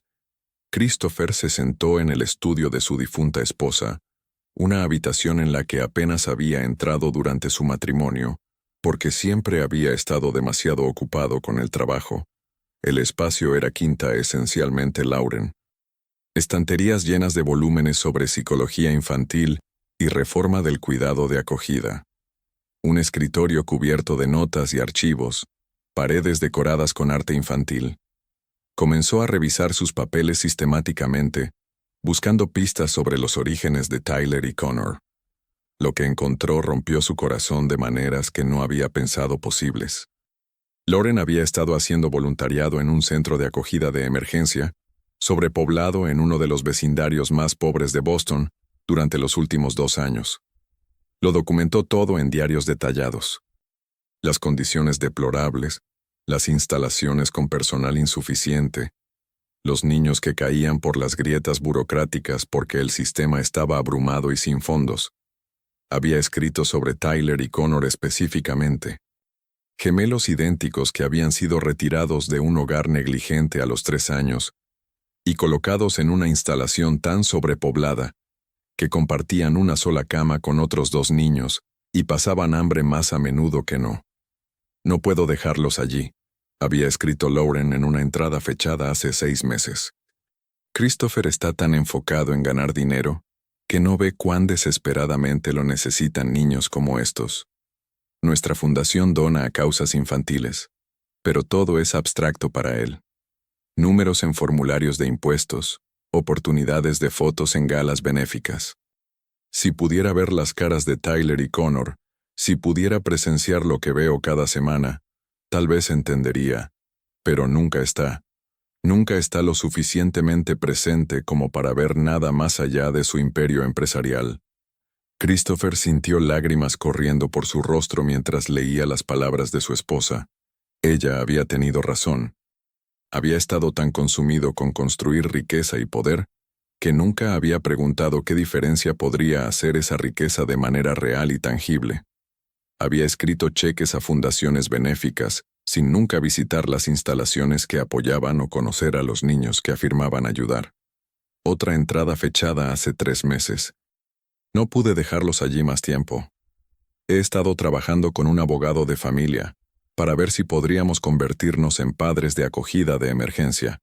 Christopher se sentó en el estudio de su difunta esposa, una habitación en la que apenas había entrado durante su matrimonio, porque siempre había estado demasiado ocupado con el trabajo. El espacio era quinta esencialmente Lauren. Estanterías llenas de volúmenes sobre psicología infantil y reforma del cuidado de acogida. Un escritorio cubierto de notas y archivos, paredes decoradas con arte infantil. Comenzó a revisar sus papeles sistemáticamente, buscando pistas sobre los orígenes de Tyler y Connor. Lo que encontró rompió su corazón de maneras que no había pensado posibles. Lauren había estado haciendo voluntariado en un centro de acogida de emergencia, sobrepoblado en uno de los vecindarios más pobres de Boston, durante los últimos 2 años. Lo documentó todo en diarios detallados. Las condiciones deplorables, las instalaciones con personal insuficiente, los niños que caían por las grietas burocráticas porque el sistema estaba abrumado y sin fondos. Había escrito sobre Tyler y Connor específicamente. Gemelos idénticos que habían sido retirados de un hogar negligente a los 3 años y colocados en una instalación tan sobrepoblada que compartían una sola cama con otros 2 niños y pasaban hambre más a menudo que no. No puedo dejarlos allí, había escrito Lauren en una entrada fechada hace 6 meses. Christopher está tan enfocado en ganar dinero que no ve cuán desesperadamente lo necesitan niños como estos. Nuestra fundación dona a causas infantiles. pero todo es abstracto para él. Números en formularios de impuestos, oportunidades de fotos en galas benéficas. Si pudiera ver las caras de Tyler y Connor, si pudiera presenciar lo que veo cada semana, tal vez entendería, pero nunca está. Nunca está lo suficientemente presente como para ver nada más allá de su imperio empresarial. Christopher sintió lágrimas corriendo por su rostro mientras leía las palabras de su esposa. Ella había tenido razón. Había estado tan consumido con construir riqueza y poder, que nunca había preguntado qué diferencia podría hacer esa riqueza de manera real y tangible. Había escrito cheques a fundaciones benéficas, sin nunca visitar las instalaciones que apoyaban o conocer a los niños que afirmaban ayudar. Otra entrada fechada hace 3 meses. No pude dejarlos allí más tiempo. He estado trabajando con un abogado de familia, para ver si podríamos convertirnos en padres de acogida de emergencia.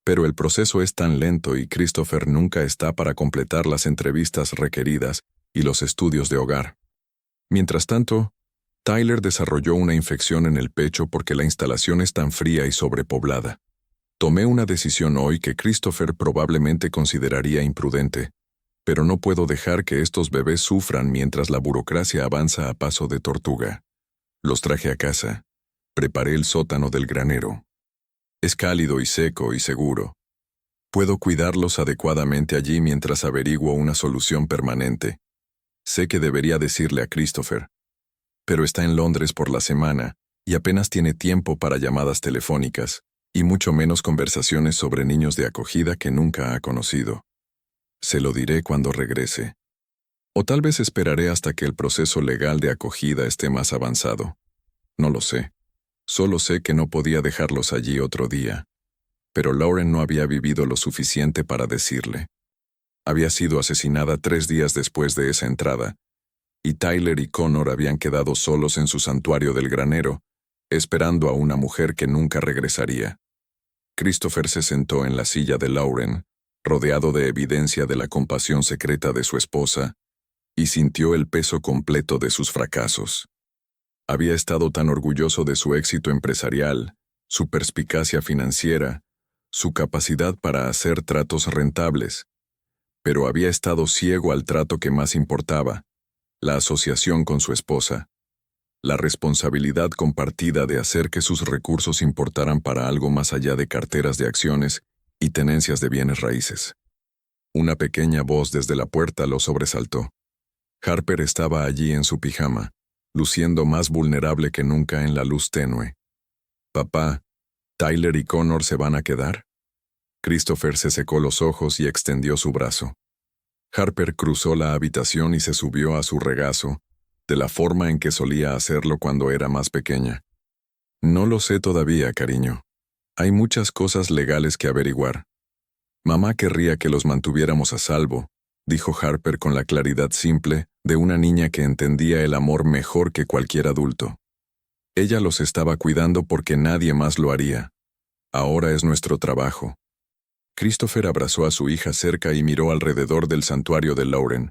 Pero el proceso es tan lento y Christopher nunca está para completar las entrevistas requeridas y los estudios de hogar. Mientras tanto, Tyler desarrolló una infección en el pecho porque la instalación es tan fría y sobrepoblada. Tomé una decisión hoy que Christopher probablemente consideraría imprudente, pero no puedo dejar que estos bebés sufran mientras la burocracia avanza a paso de tortuga. Los traje a casa. Preparé el sótano del granero. Es cálido y seco y seguro. Puedo cuidarlos adecuadamente allí mientras averiguo una solución permanente. Sé que debería decirle a Christopher, pero está en Londres por la semana y apenas tiene tiempo para llamadas telefónicas, y mucho menos conversaciones sobre niños de acogida que nunca ha conocido. Se lo diré cuando regrese. O tal vez esperaré hasta que el proceso legal de acogida esté más avanzado. No lo sé. Solo sé que no podía dejarlos allí otro día. Pero Lauren no había vivido lo suficiente para decirle. Había sido asesinada 3 días después de esa entrada, y Tyler y Connor habían quedado solos en su santuario del granero, esperando a una mujer que nunca regresaría. Christopher se sentó en la silla de Lauren, rodeado de evidencia de la compasión secreta de su esposa, y sintió el peso completo de sus fracasos. Había estado tan orgulloso de su éxito empresarial, su perspicacia financiera, su capacidad para hacer tratos rentables, pero había estado ciego al trato que más importaba, la asociación con su esposa, la responsabilidad compartida de hacer que sus recursos importaran para algo más allá de carteras de acciones y tenencias de bienes raíces. Una pequeña voz desde la puerta lo sobresaltó. Harper estaba allí en su pijama, luciendo más vulnerable que nunca en la luz tenue. «Papá, ¿Tyler y Connor se van a quedar?» Christopher se secó los ojos y extendió su brazo. Harper cruzó la habitación y se subió a su regazo, de la forma en que solía hacerlo cuando era más pequeña. «No lo sé todavía, cariño. Hay muchas cosas legales que averiguar. Mamá querría que los mantuviéramos a salvo», dijo Harper con la claridad simple de una niña que entendía el amor mejor que cualquier adulto. Ella los estaba cuidando porque nadie más lo haría. Ahora es nuestro trabajo. Christopher abrazó a su hija cerca y miró alrededor del santuario de Lauren,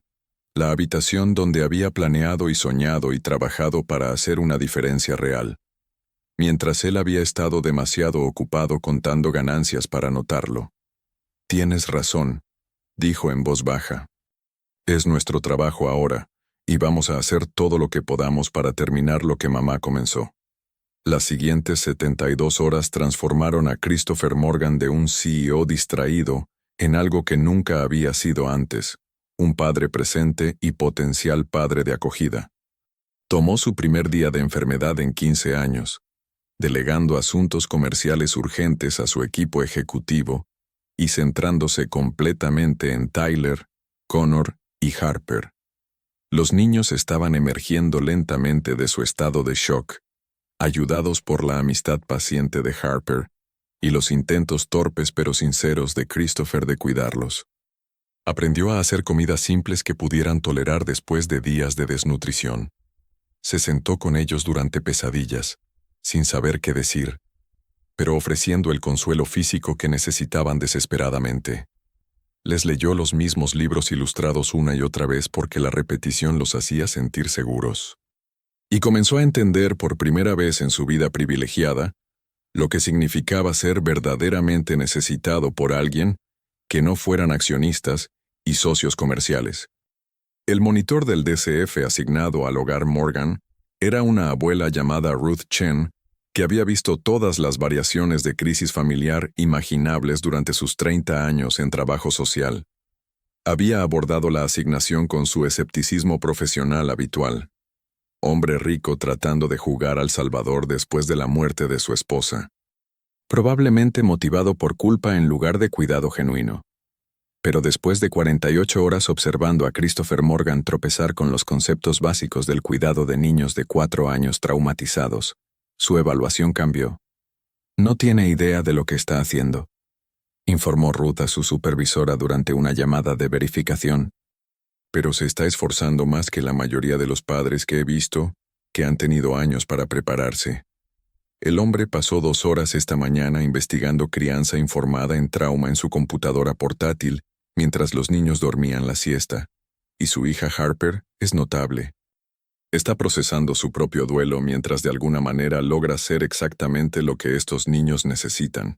la habitación donde había planeado y soñado y trabajado para hacer una diferencia real, mientras él había estado demasiado ocupado contando ganancias para notarlo. «Tienes razón», dijo en voz baja. «Es nuestro trabajo ahora, y vamos a hacer todo lo que podamos para terminar lo que mamá comenzó». Las siguientes 72 horas transformaron a Christopher Morgan de un CEO distraído en algo que nunca había sido antes, un padre presente y potencial padre de acogida. Tomó su primer día de enfermedad en 15 años, delegando asuntos comerciales urgentes a su equipo ejecutivo y centrándose completamente en Tyler, Connor y Harper. Los niños estaban emergiendo lentamente de su estado de shock, ayudados por la amistad paciente de Harper y los intentos torpes pero sinceros de Christopher de cuidarlos. Aprendió a hacer comidas simples que pudieran tolerar después de días de desnutrición. Se sentó con ellos durante pesadillas, sin saber qué decir, pero ofreciendo el consuelo físico que necesitaban desesperadamente. Les leyó los mismos libros ilustrados una y otra vez porque la repetición los hacía sentir seguros. Y comenzó a entender por primera vez en su vida privilegiada lo que significaba ser verdaderamente necesitado por alguien que no fueran accionistas y socios comerciales. El monitor del DCF asignado al hogar Morgan era una abuela llamada Ruth Chen, que había visto todas las variaciones de crisis familiar imaginables durante sus 30 años en trabajo social. Había abordado la asignación con su escepticismo profesional habitual. Hombre rico tratando de jugar al salvador después de la muerte de su esposa. Probablemente motivado por culpa en lugar de cuidado genuino. Pero después de 48 horas observando a Christopher Morgan tropezar con los conceptos básicos del cuidado de niños de 4 años traumatizados, su evaluación cambió. No tiene idea de lo que está haciendo, informó Ruth a su supervisora durante una llamada de verificación. Pero se está esforzando más que la mayoría de los padres que he visto, que han tenido años para prepararse. El hombre pasó 2 horas esta mañana investigando crianza informada en trauma en su computadora portátil mientras los niños dormían la siesta, y su hija Harper es notable. Está procesando su propio duelo mientras de alguna manera logra ser exactamente lo que estos niños necesitan.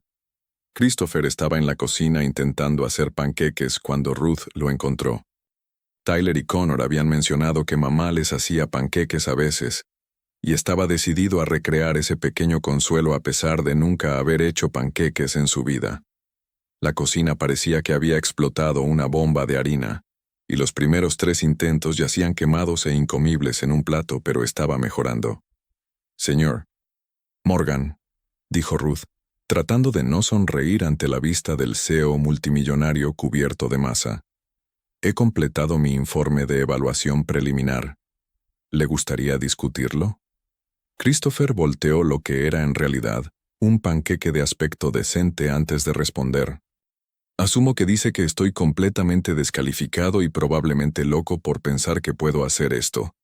Christopher estaba en la cocina intentando hacer panqueques cuando Ruth lo encontró. Tyler y Connor habían mencionado que mamá les hacía panqueques a veces, y estaba decidido a recrear ese pequeño consuelo a pesar de nunca haber hecho panqueques en su vida. La cocina parecía que había explotado una bomba de harina, y los primeros 3 intentos yacían quemados e incomibles en un plato, pero estaba mejorando. «Señor Morgan», dijo Ruth, tratando de no sonreír ante la vista del CEO multimillonario cubierto de masa. «He completado mi informe de evaluación preliminar. ¿Le gustaría discutirlo?» Christopher volteó lo que era en realidad un panqueque de aspecto decente antes de responder. «Asumo que dice que estoy completamente descalificado y probablemente loco por pensar que puedo hacer esto.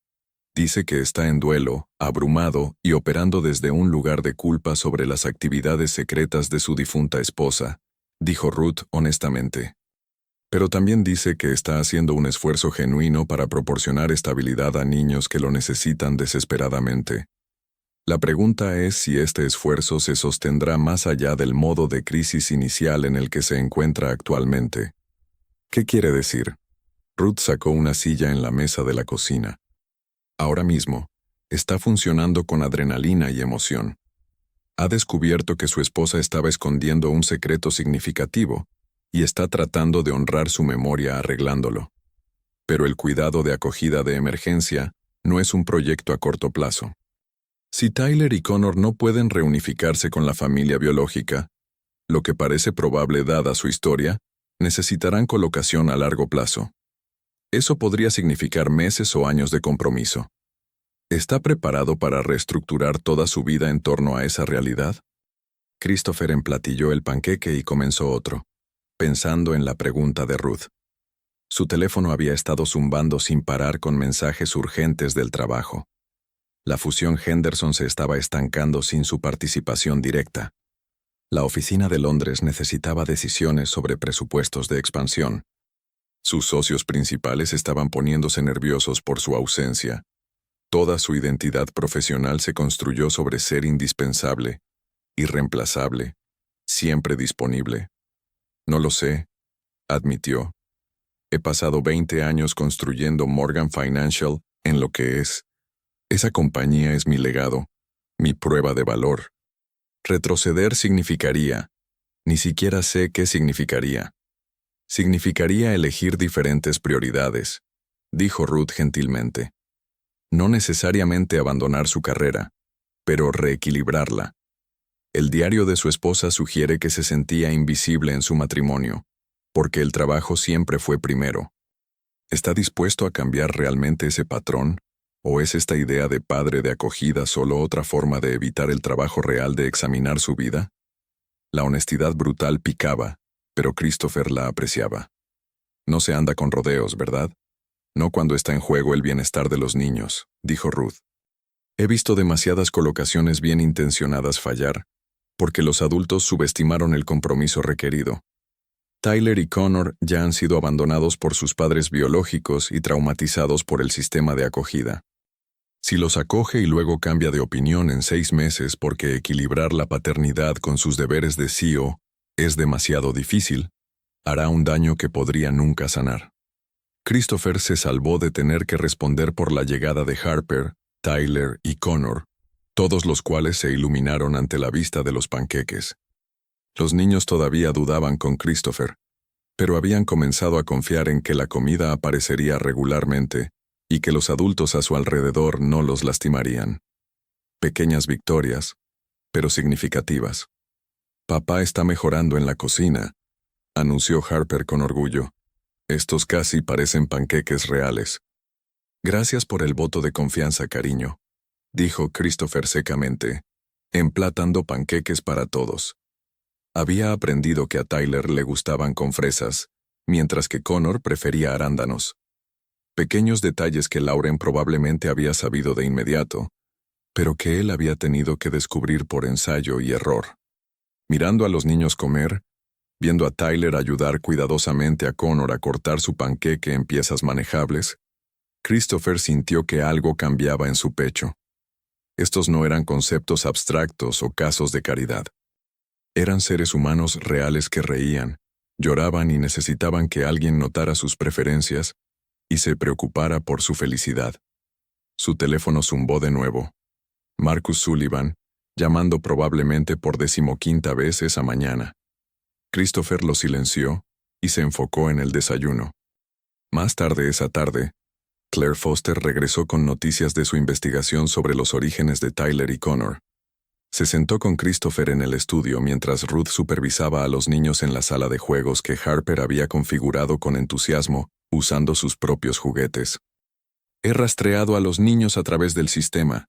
Dice que está en duelo, abrumado y operando desde un lugar de culpa sobre las actividades secretas de su difunta esposa», dijo Ruth honestamente. «Pero también dice que está haciendo un esfuerzo genuino para proporcionar estabilidad a niños que lo necesitan desesperadamente. La pregunta es si este esfuerzo se sostendrá más allá del modo de crisis inicial en el que se encuentra actualmente». «¿Qué quiere decir?» Ruth sacó una silla en la mesa de la cocina. «Ahora mismo, está funcionando con adrenalina y emoción. Ha descubierto que su esposa estaba escondiendo un secreto significativo y está tratando de honrar su memoria arreglándolo. Pero el cuidado de acogida de emergencia no es un proyecto a corto plazo. Si Tyler y Connor no pueden reunificarse con la familia biológica, lo que parece probable dada su historia, necesitarán colocación a largo plazo. Eso podría significar meses o años de compromiso. ¿Está preparado para reestructurar toda su vida en torno a esa realidad?» Christopher emplatilló el panqueque y comenzó otro, pensando en la pregunta de Ruth. Su teléfono había estado zumbando sin parar con mensajes urgentes del trabajo. La fusión Henderson se estaba estancando sin su participación directa. La oficina de Londres necesitaba decisiones sobre presupuestos de expansión. Sus socios principales estaban poniéndose nerviosos por su ausencia. Toda su identidad profesional se construyó sobre ser indispensable, irreemplazable, siempre disponible. «No lo sé», admitió. «He pasado 20 años construyendo Morgan Financial en lo que es. Esa compañía es mi legado, mi prueba de valor. Retroceder significaría, ni siquiera sé qué significaría. Significaría elegir diferentes prioridades», dijo Ruth gentilmente. «No necesariamente abandonar su carrera, pero reequilibrarla». El diario de su esposa sugiere que se sentía invisible en su matrimonio, porque el trabajo siempre fue primero. ¿Está dispuesto a cambiar realmente ese patrón? ¿O es esta idea de padre de acogida solo otra forma de evitar el trabajo real de examinar su vida? La honestidad brutal picaba, pero Christopher la apreciaba. «No se anda con rodeos, ¿verdad? No cuando está en juego el bienestar de los niños», dijo Ruth. «He visto demasiadas colocaciones bien intencionadas fallar, porque los adultos subestimaron el compromiso requerido. Tyler y Connor ya han sido abandonados por sus padres biológicos y traumatizados por el sistema de acogida. Si los acoge y luego cambia de opinión en 6 meses porque equilibrar la paternidad con sus deberes de CEO es demasiado difícil, hará un daño que podría nunca sanar. Christopher se salvó de tener que responder por la llegada de Harper, Tyler y Connor, todos los cuales se iluminaron ante la vista de los panqueques. Los niños todavía dudaban con Christopher, pero habían comenzado a confiar en que la comida aparecería regularmente y que los adultos a su alrededor no los lastimarían. Pequeñas victorias, pero significativas. «Papá está mejorando en la cocina», anunció Harper con orgullo. «Estos casi parecen panqueques reales». «Gracias por el voto de confianza, cariño», dijo Christopher secamente, emplatando panqueques para todos. Había aprendido que a Tyler le gustaban con fresas, mientras que Connor prefería arándanos. Pequeños detalles que Lauren probablemente había sabido de inmediato, pero que él había tenido que descubrir por ensayo y error. Mirando a los niños comer, viendo a Tyler ayudar cuidadosamente a Connor a cortar su panqueque en piezas manejables, Christopher sintió que algo cambiaba en su pecho. Estos no eran conceptos abstractos o casos de caridad. Eran seres humanos reales que reían, lloraban y necesitaban que alguien notara sus preferencias y se preocupara por su felicidad. Su teléfono zumbó de nuevo. Marcus Sullivan, llamando probablemente por 15ª vez esa mañana. Christopher lo silenció y se enfocó en el desayuno. Más tarde esa tarde, Claire Foster regresó con noticias de su investigación sobre los orígenes de Tyler y Connor. Se sentó con Christopher en el estudio mientras Ruth supervisaba a los niños en la sala de juegos que Harper había configurado con entusiasmo, usando sus propios juguetes. «He rastreado a los niños a través del sistema»,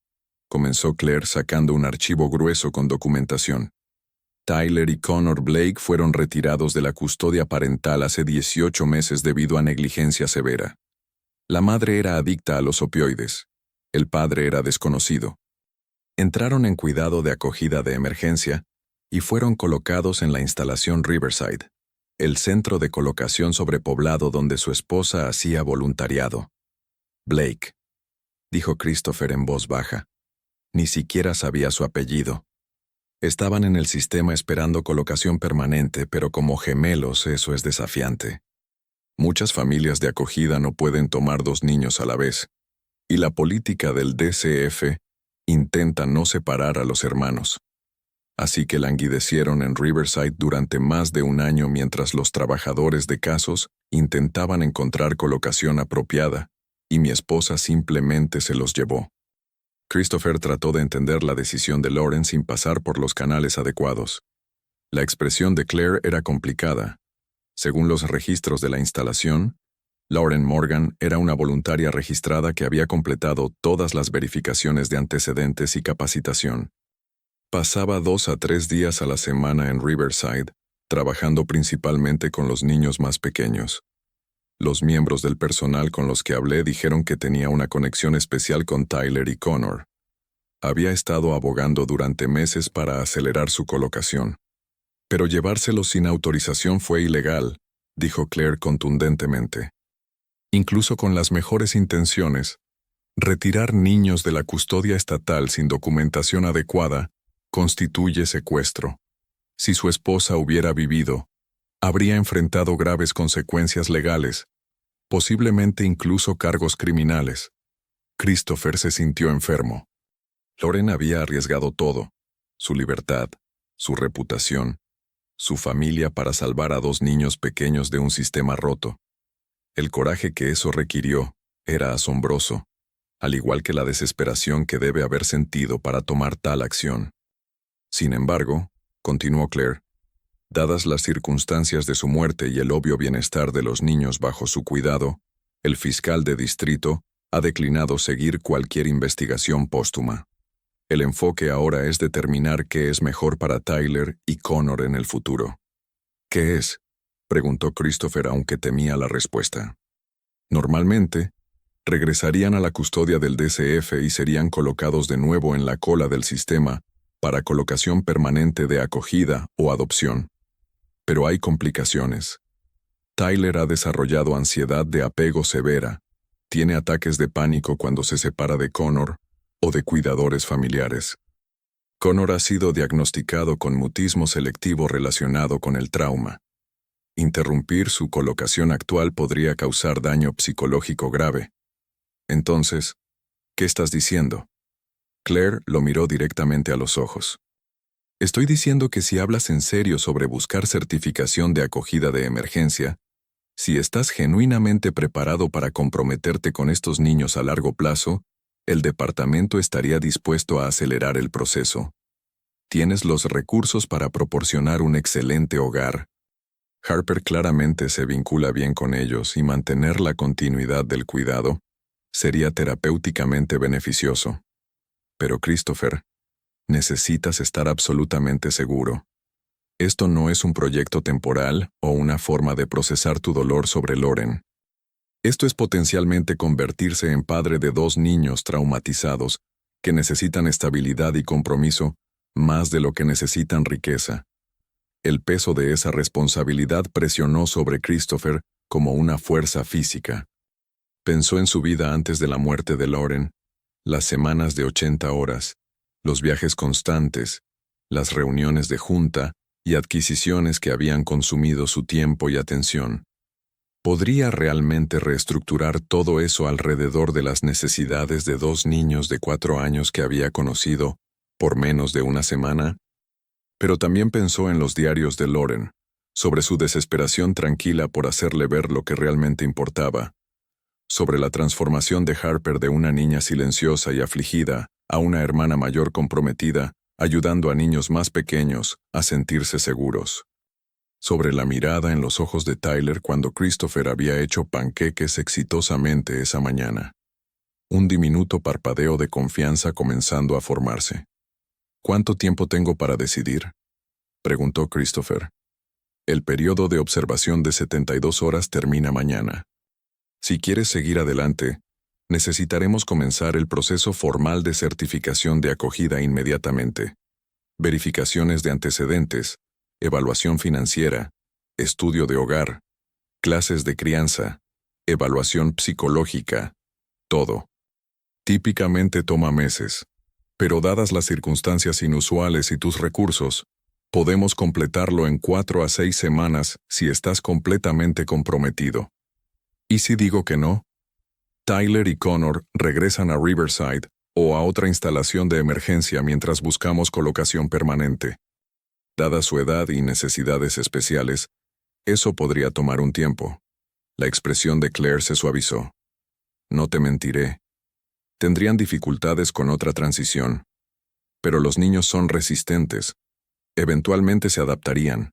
comenzó Claire sacando un archivo grueso con documentación. «Tyler y Connor Blake fueron retirados de la custodia parental hace 18 meses debido a negligencia severa. La madre era adicta a los opioides. El padre era desconocido. Entraron en cuidado de acogida de emergencia y fueron colocados en la instalación Riverside, el centro de colocación sobrepoblado donde su esposa hacía voluntariado. Blake», dijo Christopher en voz baja. Ni siquiera sabía su apellido. Estaban en el sistema esperando colocación permanente, pero como gemelos eso es desafiante. Muchas familias de acogida no pueden tomar 2 niños a la vez, y la política del DCF intenta no separar a los hermanos. Así que languidecieron en Riverside durante más de 1 año mientras los trabajadores de casos intentaban encontrar colocación apropiada, y mi esposa simplemente se los llevó. Christopher trató de entender la decisión de Lauren sin pasar por los canales adecuados. La expresión de Claire era complicada. Según los registros de la instalación, Lauren Morgan era una voluntaria registrada que había completado todas las verificaciones de antecedentes y capacitación. Pasaba 2 a 3 días a la semana en Riverside, trabajando principalmente con los niños más pequeños. Los miembros del personal con los que hablé dijeron que tenía una conexión especial con Tyler y Connor. Había estado abogando durante meses para acelerar su colocación. Pero llevárselos sin autorización fue ilegal, dijo Claire contundentemente. Incluso con las mejores intenciones, retirar niños de la custodia estatal sin documentación adecuada constituye secuestro. Si su esposa hubiera vivido, habría enfrentado graves consecuencias legales, posiblemente incluso cargos criminales. Christopher se sintió enfermo. Lauren había arriesgado todo, su libertad, su reputación, su familia para salvar a 2 niños pequeños de un sistema roto. El coraje que eso requirió era asombroso, al igual que la desesperación que debe haber sentido para tomar tal acción. Sin embargo, continuó Claire, dadas las circunstancias de su muerte y el obvio bienestar de los niños bajo su cuidado, el fiscal de distrito ha declinado seguir cualquier investigación póstuma. El enfoque ahora es determinar qué es mejor para Tyler y Connor en el futuro. ¿Qué es?, preguntó Christopher aunque temía la respuesta. Normalmente, regresarían a la custodia del DCF y serían colocados de nuevo en la cola del sistema para colocación permanente de acogida o adopción. Pero hay complicaciones. Tyler ha desarrollado ansiedad de apego severa, Tiene ataques de pánico cuando se separa de Connor o de cuidadores familiares. Connor ha sido diagnosticado con mutismo selectivo relacionado con el trauma. Interrumpir su colocación actual podría causar daño psicológico grave. Entonces, ¿qué estás diciendo? Claire lo miró directamente a los ojos. Estoy diciendo que si hablas en serio sobre buscar certificación de acogida de emergencia, si estás genuinamente preparado para comprometerte con estos niños a largo plazo, el departamento estaría dispuesto a acelerar el proceso. Tienes los recursos para proporcionar un excelente hogar. Harper claramente se vincula bien con ellos y mantener la continuidad del cuidado sería terapéuticamente beneficioso. Pero Christopher, necesitas estar absolutamente seguro. Esto no es un proyecto temporal o una forma de procesar tu dolor sobre Lauren. Esto es potencialmente convertirse en padre de 2 niños traumatizados que necesitan estabilidad y compromiso más de lo que necesitan riqueza. El peso de esa responsabilidad presionó sobre Christopher como una fuerza física. Pensó en su vida antes de la muerte de Lauren, las semanas de 80 horas, los viajes constantes, las reuniones de junta y adquisiciones que habían consumido su tiempo y atención. ¿Podría realmente reestructurar todo eso alrededor de las necesidades de 2 niños de 4 años que había conocido por menos de una semana? Pero también pensó en los diarios de Lauren, sobre su desesperación tranquila por hacerle ver lo que realmente importaba, sobre la transformación de Harper de una niña silenciosa y afligida a una hermana mayor comprometida, ayudando a niños más pequeños a sentirse seguros. Sobre la mirada en los ojos de Tyler cuando Christopher había hecho panqueques exitosamente esa mañana. Un diminuto parpadeo de confianza comenzando a formarse. ¿Cuánto tiempo tengo para decidir?, preguntó Christopher. El periodo de observación de 72 horas termina mañana. Si quieres seguir adelante, necesitaremos comenzar el proceso formal de certificación de acogida inmediatamente. Verificaciones de antecedentes, evaluación financiera, estudio de hogar, clases de crianza, evaluación psicológica, todo. Típicamente toma meses, pero dadas las circunstancias inusuales y tus recursos, podemos completarlo en 4 a 6 semanas si estás completamente comprometido. ¿Y si digo que no? Tyler y Connor regresan a Riverside o a otra instalación de emergencia mientras buscamos colocación permanente. Dada su edad y necesidades especiales, eso podría tomar un tiempo. La expresión de Claire se suavizó. No te mentiré. Tendrían dificultades con otra transición. Pero los niños son resistentes. Eventualmente se adaptarían.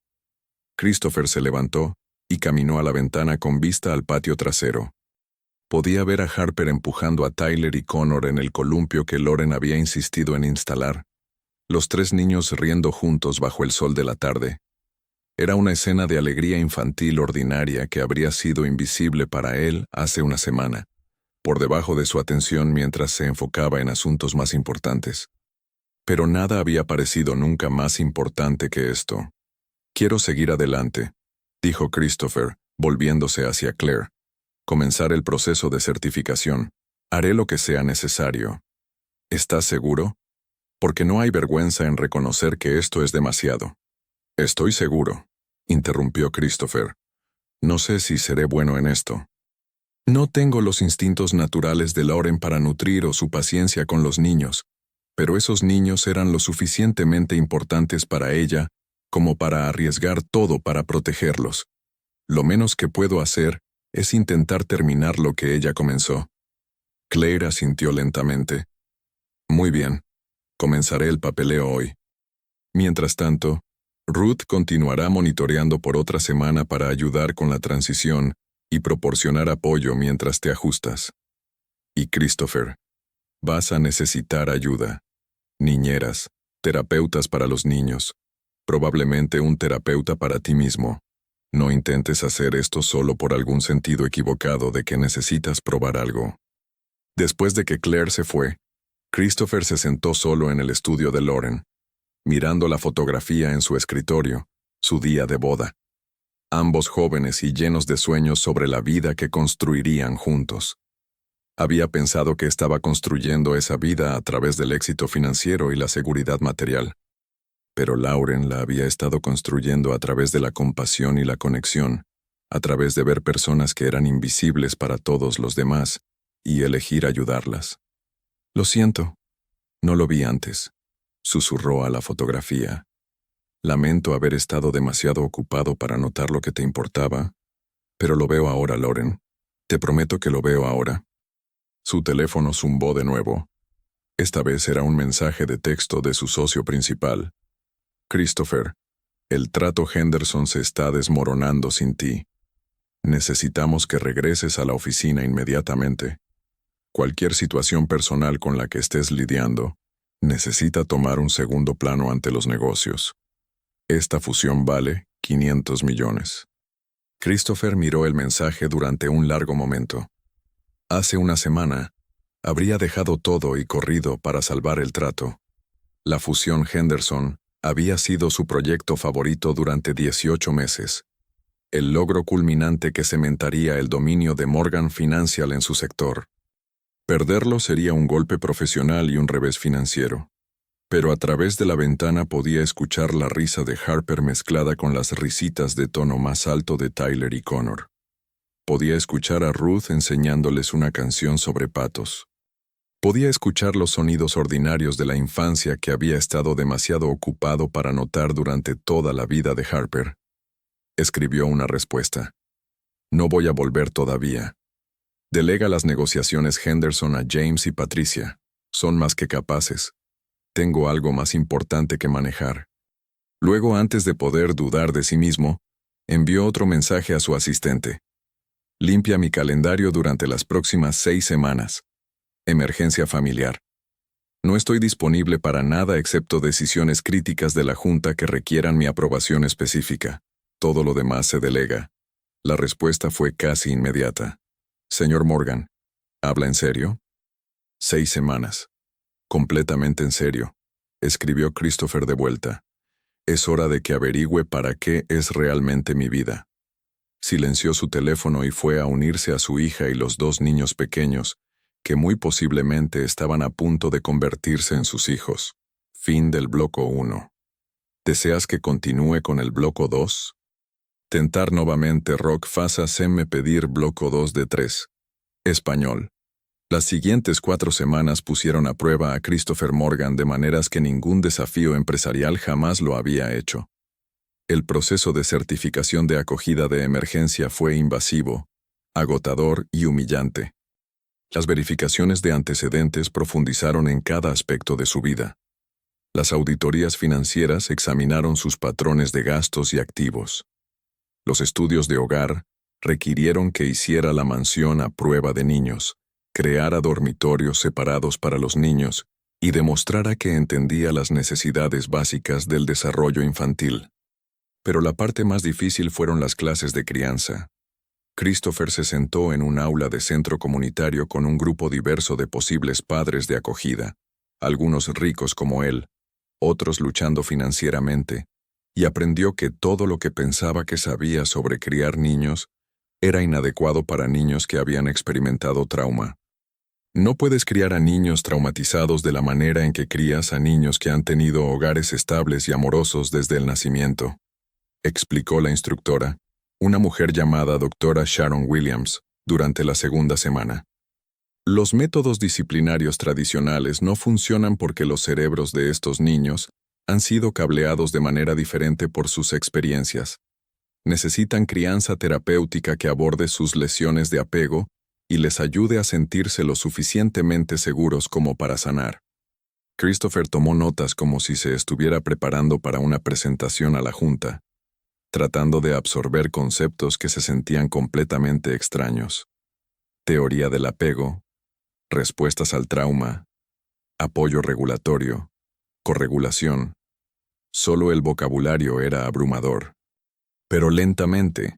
Christopher se levantó y caminó a la ventana con vista al patio trasero. Podía ver a Harper empujando a Tyler y Connor en el columpio que Lauren había insistido en instalar. Los 3 niños riendo juntos bajo el sol de la tarde. Era una escena de alegría infantil ordinaria que habría sido invisible para él hace una semana, por debajo de su atención mientras se enfocaba en asuntos más importantes. Pero nada había parecido nunca más importante que esto. Quiero seguir adelante, dijo Christopher, volviéndose hacia Claire. Comenzar el proceso de certificación. Haré lo que sea necesario. ¿Estás seguro? Porque no hay vergüenza en reconocer que esto es demasiado. Estoy seguro, interrumpió Christopher. No sé si seré bueno en esto. No tengo los instintos naturales de Lauren para nutrir o su paciencia con los niños, pero esos niños eran lo suficientemente importantes para ella como para arriesgar todo para protegerlos. Lo menos que puedo hacer es intentar terminar lo que ella comenzó. Claire asintió lentamente. Muy bien, comenzaré el papeleo hoy. Mientras tanto, Ruth continuará monitoreando por otra semana para ayudar con la transición y proporcionar apoyo mientras te ajustas. Y Christopher, vas a necesitar ayuda. Niñeras, terapeutas para los niños, probablemente un terapeuta para ti mismo. No intentes hacer esto solo por algún sentido equivocado de que necesitas probar algo. Después de que Claire se fue, Christopher se sentó solo en el estudio de Lauren, mirando la fotografía en su escritorio, su día de boda. Ambos jóvenes y llenos de sueños sobre la vida que construirían juntos. Había pensado que estaba construyendo esa vida a través del éxito financiero y la seguridad material. Pero Lauren la había estado construyendo a través de la compasión y la conexión, a través de ver personas que eran invisibles para todos los demás y elegir ayudarlas. Lo siento, no lo vi antes, susurró a la fotografía. Lamento haber estado demasiado ocupado para notar lo que te importaba, pero lo veo ahora, Lauren. Te prometo que lo veo ahora. Su teléfono zumbó de nuevo. Esta vez era un mensaje de texto de su socio principal. Christopher, el trato Henderson se está desmoronando sin ti. Necesitamos que regreses a la oficina inmediatamente. Cualquier situación personal con la que estés lidiando necesita tomar un segundo plano ante los negocios. Esta fusión vale 500 millones. Christopher miró el mensaje durante un largo momento. Hace una semana, habría dejado todo y corrido para salvar el trato. La fusión Henderson había sido su proyecto favorito durante 18 meses. El logro culminante que cementaría el dominio de Morgan Financial en su sector. Perderlo sería un golpe profesional y un revés financiero. Pero a través de la ventana podía escuchar la risa de Harper mezclada con las risitas de tono más alto de Tyler y Connor. Podía escuchar a Ruth enseñándoles una canción sobre patos. Podía escuchar los sonidos ordinarios de la infancia que había estado demasiado ocupado para notar durante toda la vida de Harper. Escribió una respuesta. No voy a volver todavía. Delega las negociaciones Henderson a James y Patricia. Son más que capaces. Tengo algo más importante que manejar. Luego, antes de poder dudar de sí mismo, envió otro mensaje a su asistente. Limpia mi calendario durante las próximas 6 semanas. Emergencia familiar. No estoy disponible para nada excepto decisiones críticas de la Junta que requieran mi aprobación específica. Todo lo demás se delega. La respuesta fue casi inmediata. Señor Morgan, ¿habla en serio? 6 semanas. Completamente en serio, escribió Christopher de vuelta. Es hora de que averigüe para qué es realmente mi vida. Silenció su teléfono y fue a unirse a su hija y los 2 niños pequeños, que muy posiblemente estaban a punto de convertirse en sus hijos. Fin del bloco 1. ¿Deseas que continúe con el bloco 2? Tentar novamente Rock Fasa Semme pedir bloco 2 de 3. Español. Las siguientes 4 semanas pusieron a prueba a Christopher Morgan de maneras que ningún desafío empresarial jamás lo había hecho. El proceso de certificación de acogida de emergencia fue invasivo, agotador y humillante. Las verificaciones de antecedentes profundizaron en cada aspecto de su vida. Las auditorías financieras examinaron sus patrones de gastos y activos. Los estudios de hogar requirieron que hiciera la mansión a prueba de niños, creara dormitorios separados para los niños y demostrara que entendía las necesidades básicas del desarrollo infantil. Pero la parte más difícil fueron las clases de crianza. Christopher se sentó en un aula de centro comunitario con un grupo diverso de posibles padres de acogida, algunos ricos como él, otros luchando financieramente, y aprendió que todo lo que pensaba que sabía sobre criar niños era inadecuado para niños que habían experimentado trauma. No puedes criar a niños traumatizados de la manera en que crías a niños que han tenido hogares estables y amorosos desde el nacimiento, explicó la instructora, una mujer llamada doctora Sharon Williams, durante la segunda semana. Los métodos disciplinarios tradicionales no funcionan porque los cerebros de estos niños han sido cableados de manera diferente por sus experiencias. Necesitan crianza terapéutica que aborde sus lesiones de apego y les ayude a sentirse lo suficientemente seguros como para sanar. Christopher tomó notas como si se estuviera preparando para una presentación a la Junta, tratando de absorber conceptos que se sentían completamente extraños. Teoría del apego, respuestas al trauma, apoyo regulatorio, corregulación. Solo el vocabulario era abrumador. Pero lentamente,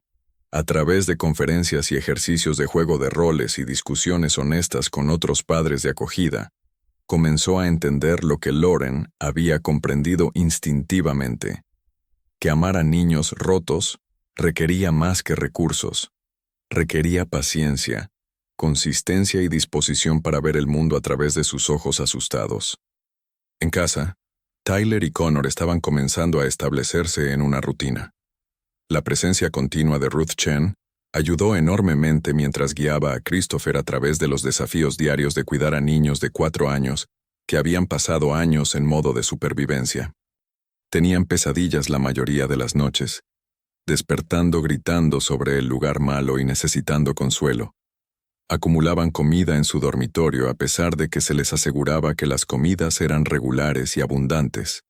a través de conferencias y ejercicios de juego de roles y discusiones honestas con otros padres de acogida, comenzó a entender lo que Lauren había comprendido instintivamente, que amar a niños rotos requería más que recursos, requería paciencia, consistencia y disposición para ver el mundo a través de sus ojos asustados. En casa, Tyler y Connor estaban comenzando a establecerse en una rutina. La presencia continua de Ruth Chen ayudó enormemente mientras guiaba a Christopher a través de los desafíos diarios de cuidar a niños de 4 años que habían pasado años en modo de supervivencia. Tenían pesadillas la mayoría de las noches, despertando gritando sobre el lugar malo y necesitando consuelo. Acumulaban comida en su dormitorio a pesar de que se les aseguraba que las comidas eran regulares y abundantes.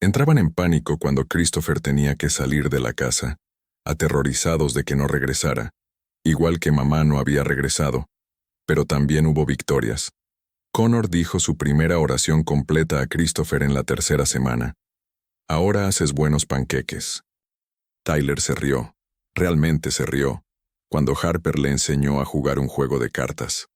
Entraban en pánico cuando Christopher tenía que salir de la casa, aterrorizados de que no regresara, igual que mamá no había regresado, pero también hubo victorias. Connor dijo su primera oración completa a Christopher en la 3ª semana. Ahora haces buenos panqueques. Tyler se rió, realmente se rió, cuando Harper le enseñó a jugar un juego de cartas.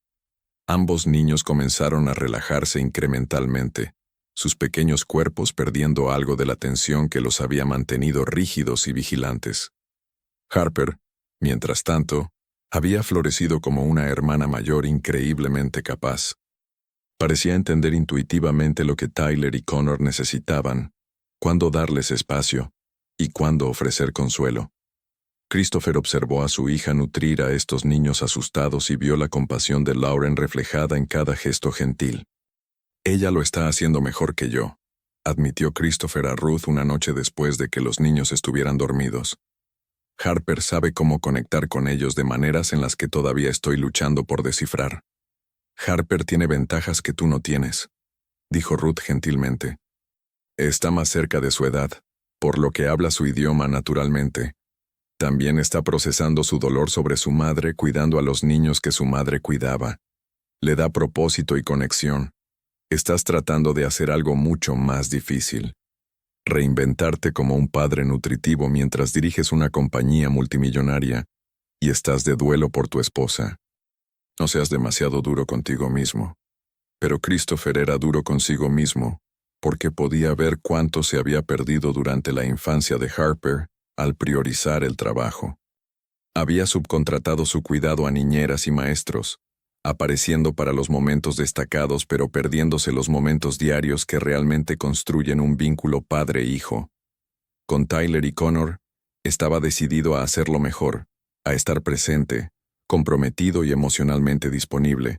Ambos niños comenzaron a relajarse incrementalmente, sus pequeños cuerpos perdiendo algo de la tensión que los había mantenido rígidos y vigilantes. Harper, mientras tanto, había florecido como una hermana mayor increíblemente capaz. Parecía entender intuitivamente lo que Tyler y Connor necesitaban, cuándo darles espacio y cuándo ofrecer consuelo. Christopher observó a su hija nutrir a estos niños asustados y vio la compasión de Lauren reflejada en cada gesto gentil. Ella lo está haciendo mejor que yo, admitió Christopher a Ruth una noche después de que los niños estuvieran dormidos. Harper sabe cómo conectar con ellos de maneras en las que todavía estoy luchando por descifrar. Harper tiene ventajas que tú no tienes, dijo Ruth gentilmente. Está más cerca de su edad, por lo que habla su idioma naturalmente. También está procesando su dolor sobre su madre cuidando a los niños que su madre cuidaba. Le da propósito y conexión. Estás tratando de hacer algo mucho más difícil. Reinventarte como un padre nutritivo mientras diriges una compañía multimillonaria y estás de duelo por tu esposa. No seas demasiado duro contigo mismo. Pero Christopher era duro consigo mismo, porque podía ver cuánto se había perdido durante la infancia de Harper al priorizar el trabajo. Había subcontratado su cuidado a niñeras y maestros, apareciendo para los momentos destacados pero perdiéndose los momentos diarios que realmente construyen un vínculo padre-hijo. Con Tyler y Connor, estaba decidido a hacerlo mejor, a estar presente, comprometido y emocionalmente disponible,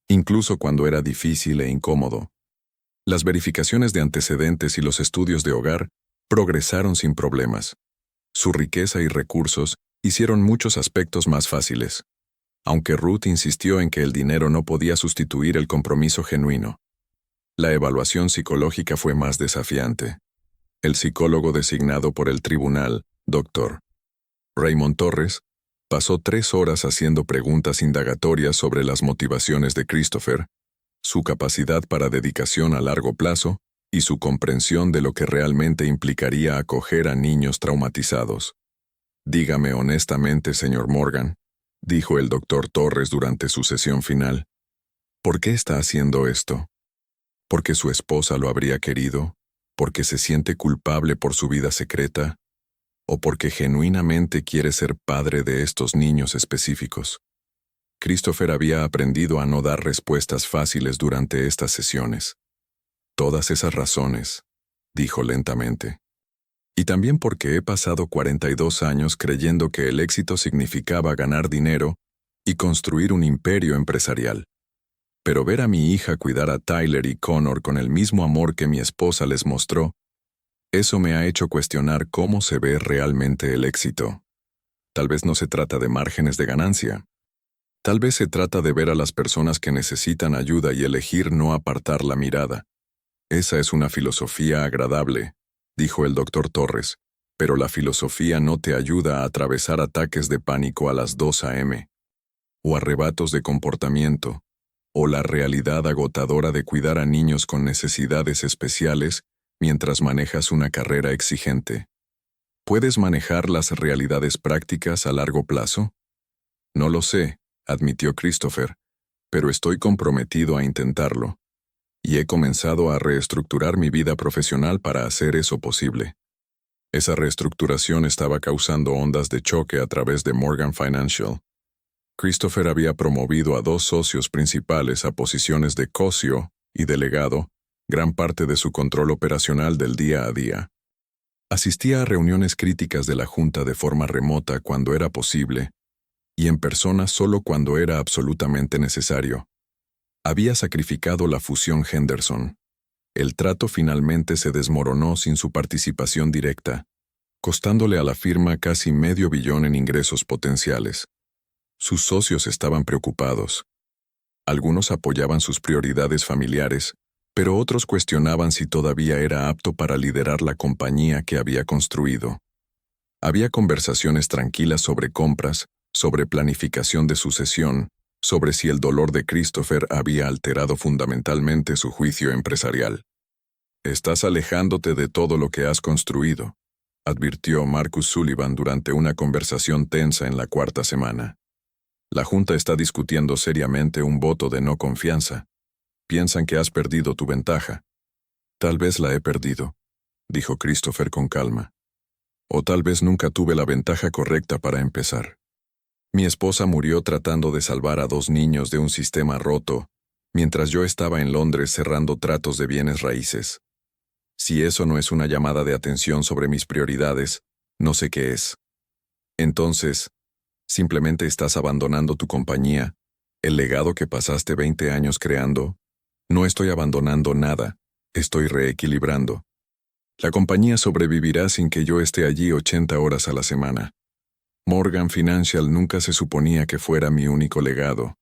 incluso cuando era difícil e incómodo. Las verificaciones de antecedentes y los estudios de hogar progresaron sin problemas. Su riqueza y recursos hicieron muchos aspectos más fáciles, aunque Ruth insistió en que el dinero no podía sustituir el compromiso genuino. La evaluación psicológica fue más desafiante. El psicólogo designado por el tribunal, Dr. Raymond Torres, pasó 3 horas haciendo preguntas indagatorias sobre las motivaciones de Christopher, su capacidad para dedicación a largo plazo y su comprensión de lo que realmente implicaría acoger a niños traumatizados. Dígame honestamente, señor Morgan, dijo el doctor Torres durante su sesión final, ¿por qué está haciendo esto? ¿Porque su esposa lo habría querido? ¿Porque se siente culpable por su vida secreta? ¿O porque genuinamente quiere ser padre de estos niños específicos? Christopher había aprendido a no dar respuestas fáciles durante estas sesiones. Todas esas razones, dijo lentamente. Y también porque he pasado 42 años creyendo que el éxito significaba ganar dinero y construir un imperio empresarial. Pero ver a mi hija cuidar a Tyler y Connor con el mismo amor que mi esposa les mostró, eso me ha hecho cuestionar cómo se ve realmente el éxito. Tal vez no se trata de márgenes de ganancia. Tal vez se trata de ver a las personas que necesitan ayuda y elegir no apartar la mirada. Esa es una filosofía agradable, dijo el doctor Torres, pero la filosofía no te ayuda a atravesar ataques de pánico a las 2 a.m. o arrebatos de comportamiento, o la realidad agotadora de cuidar a niños con necesidades especiales mientras manejas una carrera exigente. ¿Puedes manejar las realidades prácticas a largo plazo? No lo sé, admitió Christopher, pero estoy comprometido a intentarlo. Y he comenzado a reestructurar mi vida profesional para hacer eso posible. Esa reestructuración estaba causando ondas de choque a través de Morgan Financial. Christopher había promovido a 2 socios principales a posiciones de COSIO y delegado, gran parte de su control operacional del día a día. Asistía a reuniones críticas de la Junta de forma remota cuando era posible y en persona solo cuando era absolutamente necesario. Había sacrificado la fusión Henderson. El trato finalmente se desmoronó sin su participación directa, costándole a la firma casi $500 millones en ingresos potenciales. Sus socios estaban preocupados. Algunos apoyaban sus prioridades familiares, pero otros cuestionaban si todavía era apto para liderar la compañía que había construido. Había conversaciones tranquilas sobre compras, sobre planificación de sucesión, sobre si el dolor de Christopher había alterado fundamentalmente su juicio empresarial. «Estás alejándote de todo lo que has construido», advirtió Marcus Sullivan durante una conversación tensa en la 4ª semana. «La Junta está discutiendo seriamente un voto de no confianza. Piensan que has perdido tu ventaja». «Tal vez la he perdido», dijo Christopher con calma. «O tal vez nunca tuve la ventaja correcta para empezar. Mi esposa murió tratando de salvar a 2 niños de un sistema roto, mientras yo estaba en Londres cerrando tratos de bienes raíces. Si eso no es una llamada de atención sobre mis prioridades, no sé qué es. Entonces, simplemente estás abandonando tu compañía, el legado que pasaste 20 años creando». «No estoy abandonando nada, estoy reequilibrando. La compañía sobrevivirá sin que yo esté allí 80 horas a la semana. Morgan Financial nunca se suponía que fuera mi único legado.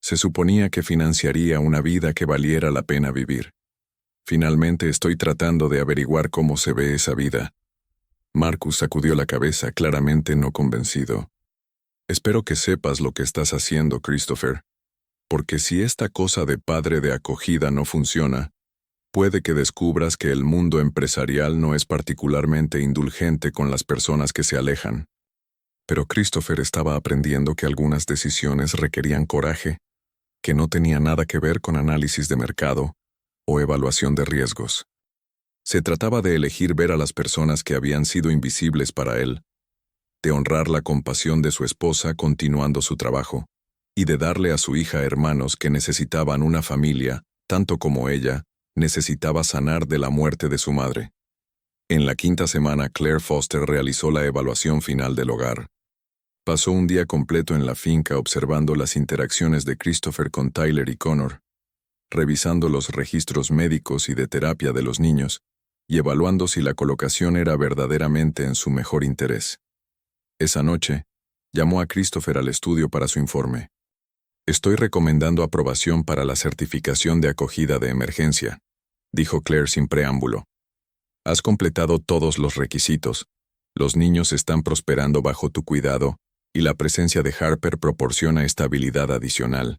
Se suponía que financiaría una vida que valiera la pena vivir. Finalmente estoy tratando de averiguar cómo se ve esa vida». Marcus sacudió la cabeza, claramente no convencido. «Espero que sepas lo que estás haciendo, Christopher, porque si esta cosa de padre de acogida no funciona, puede que descubras que el mundo empresarial no es particularmente indulgente con las personas que se alejan». Pero Christopher estaba aprendiendo que algunas decisiones requerían coraje, que no tenía nada que ver con análisis de mercado o evaluación de riesgos. Se trataba de elegir ver a las personas que habían sido invisibles para él, de honrar la compasión de su esposa continuando su trabajo, y de darle a su hija hermanos que necesitaban una familia, tanto como ella necesitaba sanar de la muerte de su madre. En la 5ª semana, Claire Foster realizó la evaluación final del hogar. Pasó un día completo en la finca observando las interacciones de Christopher con Tyler y Connor, revisando los registros médicos y de terapia de los niños, y evaluando si la colocación era verdaderamente en su mejor interés. Esa noche, llamó a Christopher al estudio para su informe. «Estoy recomendando aprobación para la certificación de acogida de emergencia», dijo Claire sin preámbulo. «Has completado todos los requisitos, los niños están prosperando bajo tu cuidado, y la presencia de Harper proporciona estabilidad adicional.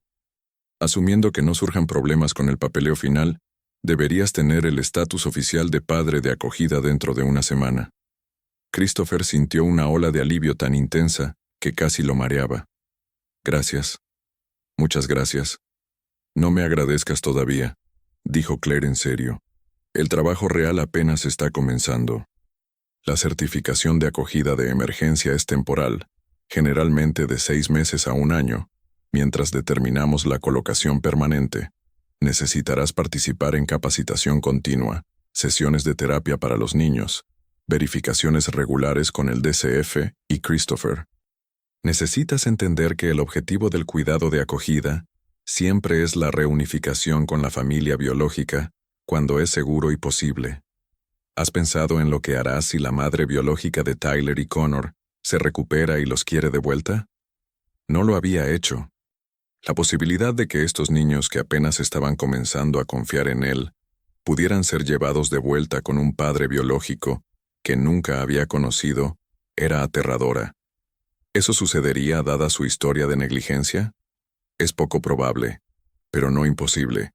Asumiendo que no surjan problemas con el papeleo final, deberías tener el estatus oficial de padre de acogida dentro de una semana». Christopher sintió una ola de alivio tan intensa que casi lo mareaba. «Gracias. Muchas gracias. No me agradezcas todavía», dijo Claire en serio. «El trabajo real apenas está comenzando. La certificación de acogida de emergencia es temporal, generalmente de 6 meses a 1 año. Mientras determinamos la colocación permanente, necesitarás participar en capacitación continua, sesiones de terapia para los niños, verificaciones regulares con el DCF y Christopher. Necesitas entender que el objetivo del cuidado de acogida siempre es la reunificación con la familia biológica cuando es seguro y posible. ¿Has pensado en lo que harás si la madre biológica de Tyler y Connor se recupera y los quiere de vuelta? No lo había hecho. La posibilidad de que estos niños que apenas estaban comenzando a confiar en él pudieran ser llevados de vuelta con un padre biológico que nunca había conocido era aterradora. ¿Eso sucedería dada su historia de negligencia? Es poco probable, pero no imposible.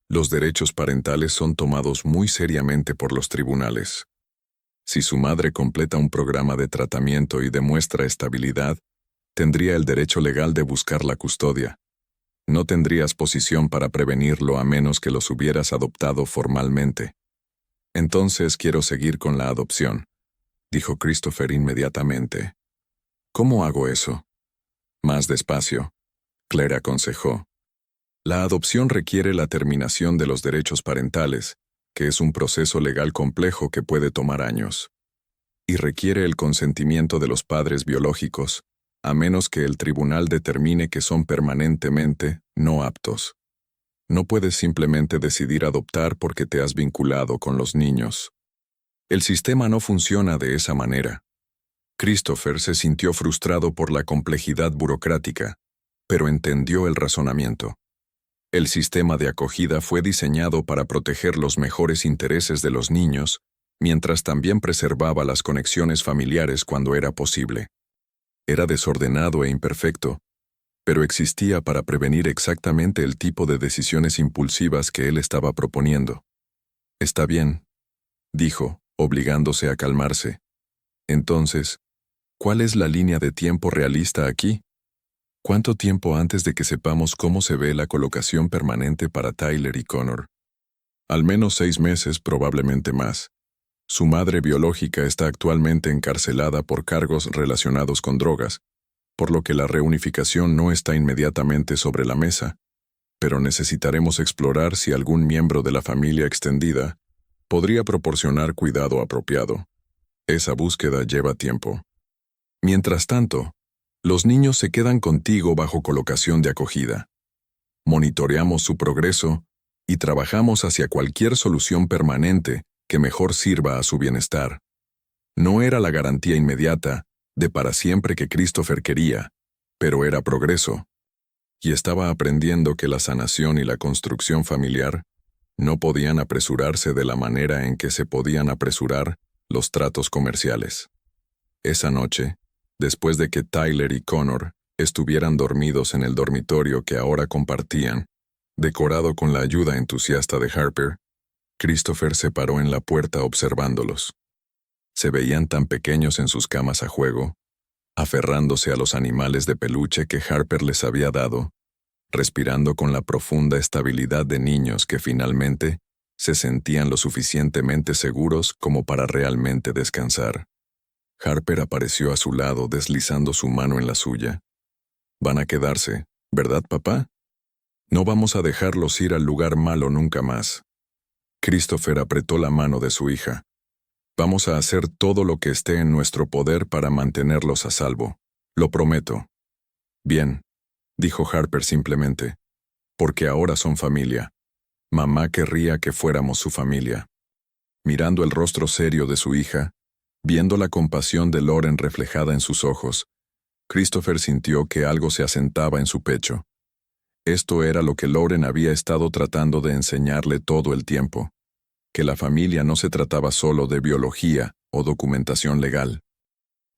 Los derechos parentales son tomados muy seriamente por los tribunales. Si su madre completa un programa de tratamiento y demuestra estabilidad, tendría el derecho legal de buscar la custodia. No tendrías posición para prevenirlo a menos que los hubieras adoptado formalmente. Entonces quiero seguir con la adopción, dijo Christopher inmediatamente. ¿Cómo hago eso? Más despacio, Claire aconsejó. La adopción requiere la terminación de los derechos parentales, que es un proceso legal complejo que puede tomar años. Y requiere el consentimiento de los padres biológicos, a menos que el tribunal determine que son permanentemente no aptos. No puedes simplemente decidir adoptar porque te has vinculado con los niños. El sistema no funciona de esa manera. Christopher se sintió frustrado por la complejidad burocrática, pero entendió el razonamiento. El sistema de acogida fue diseñado para proteger los mejores intereses de los niños, mientras también preservaba las conexiones familiares cuando era posible. Era desordenado e imperfecto, pero existía para prevenir exactamente el tipo de decisiones impulsivas que él estaba proponiendo. «Está bien», dijo, obligándose a calmarse. «Entonces, ¿cuál es la línea de tiempo realista aquí? ¿Cuánto tiempo antes de que sepamos cómo se ve la colocación permanente para Tyler y Connor?» «Al menos 6 meses, probablemente más. Su madre biológica está actualmente encarcelada por cargos relacionados con drogas, por lo que la reunificación no está inmediatamente sobre la mesa, pero necesitaremos explorar si algún miembro de la familia extendida podría proporcionar cuidado apropiado. Esa búsqueda lleva tiempo. Mientras tanto, los niños se quedan contigo bajo colocación de acogida. Monitoreamos su progreso y trabajamos hacia cualquier solución permanente que mejor sirva a su bienestar. No era la garantía inmediata de para siempre que Christopher quería, pero era progreso. Y estaba aprendiendo que la sanación y la construcción familiar no podían apresurarse de la manera en que se podían apresurar los tratos comerciales. Esa noche, después de que Tyler y Connor estuvieran dormidos en el dormitorio que ahora compartían, decorado con la ayuda entusiasta de Harper, Christopher se paró en la puerta observándolos. Se veían tan pequeños en sus camas a juego, aferrándose a los animales de peluche que Harper les había dado, respirando con la profunda estabilidad de niños que finalmente se sentían lo suficientemente seguros como para realmente descansar. Harper apareció a su lado deslizando su mano en la suya. «Van a quedarse, ¿verdad, papá? No vamos a dejarlos ir al lugar malo nunca más». Christopher apretó la mano de su hija. «Vamos a hacer todo lo que esté en nuestro poder para mantenerlos a salvo. Lo prometo». «Bien», dijo Harper simplemente, «porque ahora son familia. Mamá querría que fuéramos su familia». Mirando el rostro serio de su hija, viendo la compasión de Lauren reflejada en sus ojos, Christopher sintió que algo se asentaba en su pecho. Esto era lo que Lauren había estado tratando de enseñarle todo el tiempo, que la familia no se trataba solo de biología o documentación legal.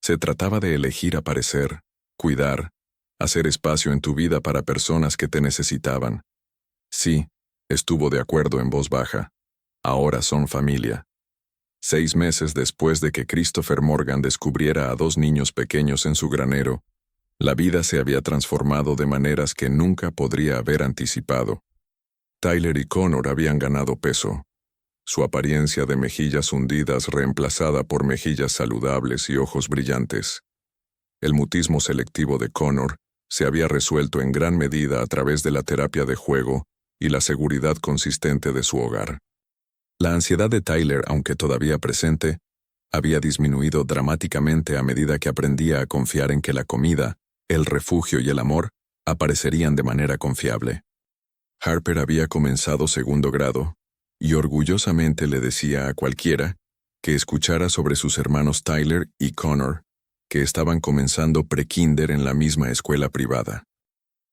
Se trataba de elegir aparecer, cuidar, hacer espacio en tu vida para personas que te necesitaban. Sí, estuvo de acuerdo en voz baja. Ahora son familia. 6 meses después de que Christopher Morgan descubriera a 2 niños pequeños en su granero, la vida se había transformado de maneras que nunca podría haber anticipado. Tyler y Connor habían ganado peso, su apariencia de mejillas hundidas reemplazada por mejillas saludables y ojos brillantes. El mutismo selectivo de Connor se había resuelto en gran medida a través de la terapia de juego y la seguridad consistente de su hogar. La ansiedad de Tyler, aunque todavía presente, había disminuido dramáticamente a medida que aprendía a confiar en que la comida, el refugio y el amor aparecerían de manera confiable. Harper había comenzado 2º grado, y orgullosamente le decía a cualquiera que escuchara sobre sus hermanos Tyler y Connor, que estaban comenzando pre-kinder en la misma escuela privada.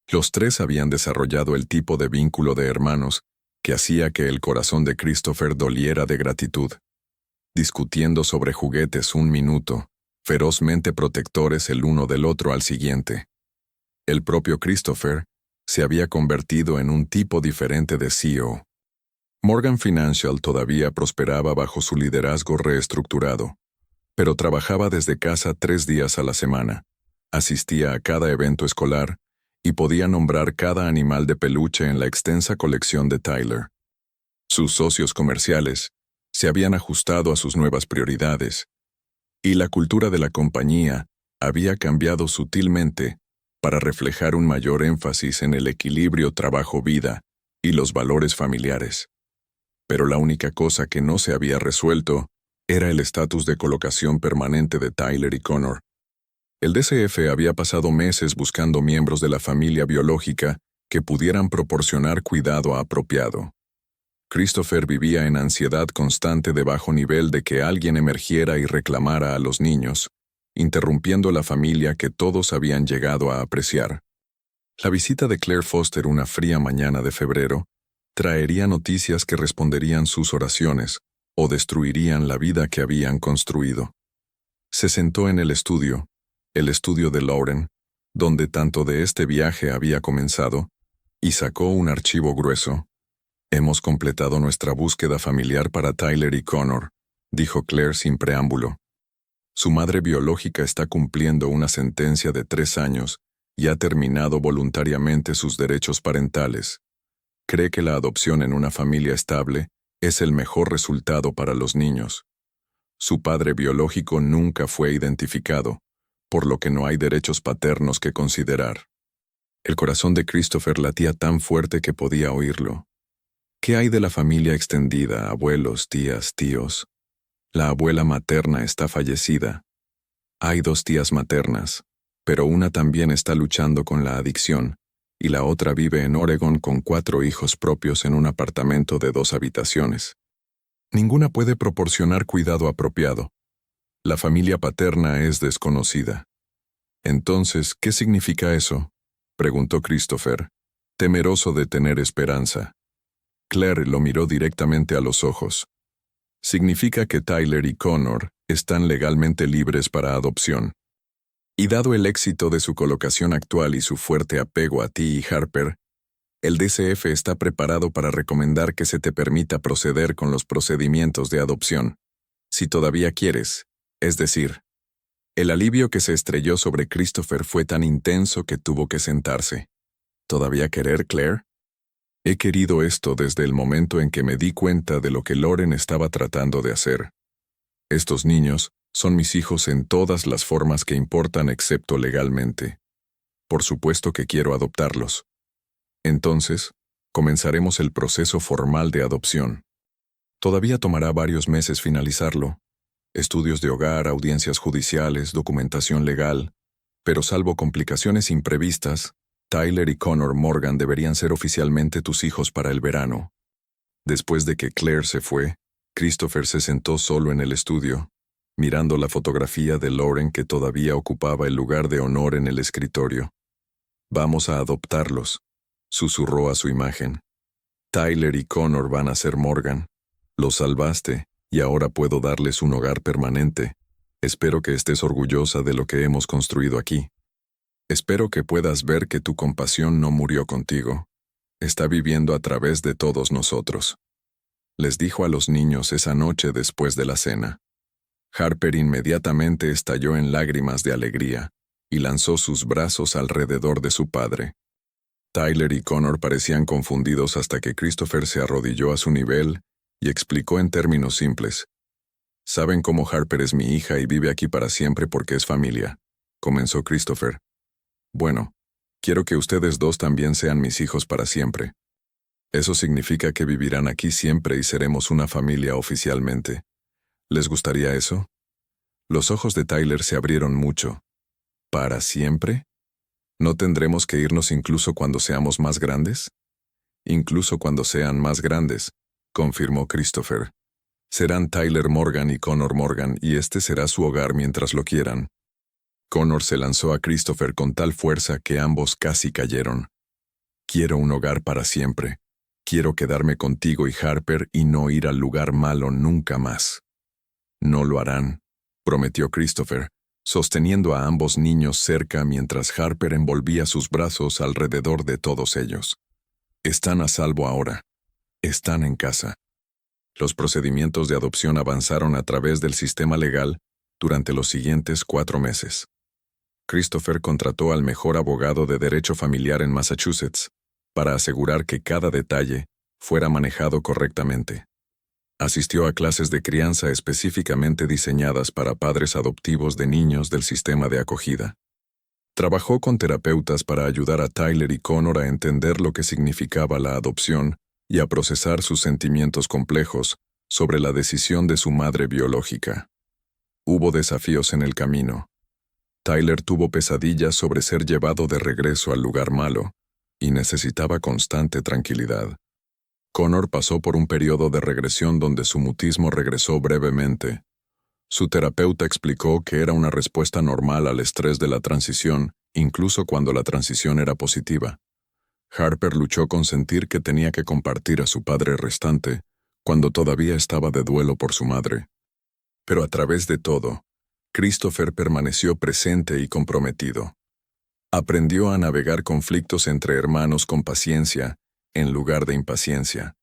Los 3 habían desarrollado el tipo de vínculo de hermanos que hacía que el corazón de Christopher doliera de gratitud. Discutiendo sobre juguetes 1 minuto, ferozmente protectores el uno del otro al siguiente. El propio Christopher se había convertido en un tipo diferente de CEO. Morgan Financial todavía prosperaba bajo su liderazgo reestructurado, pero trabajaba desde casa 3 días a la semana, asistía a cada evento escolar y podía nombrar cada animal de peluche en la extensa colección de Tyler. Sus socios comerciales se habían ajustado a sus nuevas prioridades, y la cultura de la compañía había cambiado sutilmente para reflejar un mayor énfasis en el equilibrio trabajo-vida y los valores familiares. Pero la única cosa que no se había resuelto era el estatus de colocación permanente de Tyler y Connor. El DCF había pasado meses buscando miembros de la familia biológica que pudieran proporcionar cuidado apropiado. Christopher vivía en ansiedad constante de bajo nivel de que alguien emergiera y reclamara a los niños, interrumpiendo la familia que todos habían llegado a apreciar. La visita de Claire Foster una fría mañana de febrero traería noticias que responderían sus oraciones o destruirían la vida que habían construido. Se sentó en el estudio de Lauren, donde tanto de este viaje había comenzado, y sacó un archivo grueso. «Hemos completado nuestra búsqueda familiar para Tyler y Connor», dijo Claire sin preámbulo. Su madre biológica está cumpliendo una sentencia de 3 años y ha terminado voluntariamente sus derechos parentales. Cree que la adopción en una familia estable es el mejor resultado para los niños. Su padre biológico nunca fue identificado, por lo que no hay derechos paternos que considerar. El corazón de Christopher latía tan fuerte que podía oírlo. ¿Qué hay de la familia extendida, abuelos, tías, tíos? La abuela materna está fallecida. Hay 2 tías maternas, pero una también está luchando con la adicción, y la otra vive en Oregon con 4 hijos propios en un apartamento de 2 habitaciones. Ninguna puede proporcionar cuidado apropiado. La familia paterna es desconocida. Entonces, ¿qué significa eso?, preguntó Christopher, temeroso de tener esperanza. Claire lo miró directamente a los ojos. Significa que Tyler y Connor están legalmente libres para adopción. Y dado el éxito de su colocación actual y su fuerte apego a ti y Harper, el DCF está preparado para recomendar que se te permita proceder con los procedimientos de adopción, si todavía quieres, es decir, el alivio que se estrelló sobre Christopher fue tan intenso que tuvo que sentarse. ¿Todavía querer, Claire? He querido esto desde el momento en que me di cuenta de lo que Lauren estaba tratando de hacer. Estos niños son mis hijos en todas las formas que importan excepto legalmente. Por supuesto que quiero adoptarlos. Entonces, comenzaremos el proceso formal de adopción. Todavía tomará varios meses finalizarlo. Estudios de hogar, audiencias judiciales, documentación legal, pero salvo complicaciones imprevistas, Tyler y Connor Morgan deberían ser oficialmente tus hijos para el verano. Después de que Claire se fue, Christopher se sentó solo en el estudio, mirando la fotografía de Lauren que todavía ocupaba el lugar de honor en el escritorio. «Vamos a adoptarlos», susurró a su imagen. «Tyler y Connor van a ser Morgan. Los salvaste, y ahora puedo darles un hogar permanente. Espero que estés orgullosa de lo que hemos construido aquí. Espero que puedas ver que tu compasión no murió contigo. Está viviendo a través de todos nosotros», les dijo a los niños esa noche después de la cena. Harper inmediatamente estalló en lágrimas de alegría y lanzó sus brazos alrededor de su padre. Tyler y Connor parecían confundidos hasta que Christopher se arrodilló a su nivel y explicó en términos simples. «Saben cómo Harper es mi hija y vive aquí para siempre porque es familia», comenzó Christopher. «Bueno, quiero que ustedes 2 también sean mis hijos para siempre. Eso significa que vivirán aquí siempre y seremos una familia oficialmente. ¿Les gustaría eso?» Los ojos de Tyler se abrieron mucho. ¿Para siempre? ¿No tendremos que irnos incluso cuando seamos más grandes? «Incluso cuando sean más grandes», confirmó Christopher. «Serán Tyler Morgan y Connor Morgan y este será su hogar mientras lo quieran». Connor se lanzó a Christopher con tal fuerza que ambos casi cayeron. «Quiero un hogar para siempre. Quiero quedarme contigo y Harper y no ir al lugar malo nunca más». «No lo harán», prometió Christopher, sosteniendo a ambos niños cerca mientras Harper envolvía sus brazos alrededor de todos ellos. «Están a salvo ahora. Están en casa». Los procedimientos de adopción avanzaron a través del sistema legal durante los siguientes 4 meses. Christopher contrató al mejor abogado de derecho familiar en Massachusetts para asegurar que cada detalle fuera manejado correctamente. Asistió a clases de crianza específicamente diseñadas para padres adoptivos de niños del sistema de acogida. Trabajó con terapeutas para ayudar a Tyler y Connor a entender lo que significaba la adopción y a procesar sus sentimientos complejos sobre la decisión de su madre biológica. Hubo desafíos en el camino. Tyler tuvo pesadillas sobre ser llevado de regreso al lugar malo y necesitaba constante tranquilidad. Connor pasó por un periodo de regresión donde su mutismo regresó brevemente. Su terapeuta explicó que era una respuesta normal al estrés de la transición, incluso cuando la transición era positiva. Harper luchó con sentir que tenía que compartir a su padre restante, cuando todavía estaba de duelo por su madre. Pero a través de todo, Christopher permaneció presente y comprometido. Aprendió a navegar conflictos entre hermanos con paciencia, en lugar de impaciencia.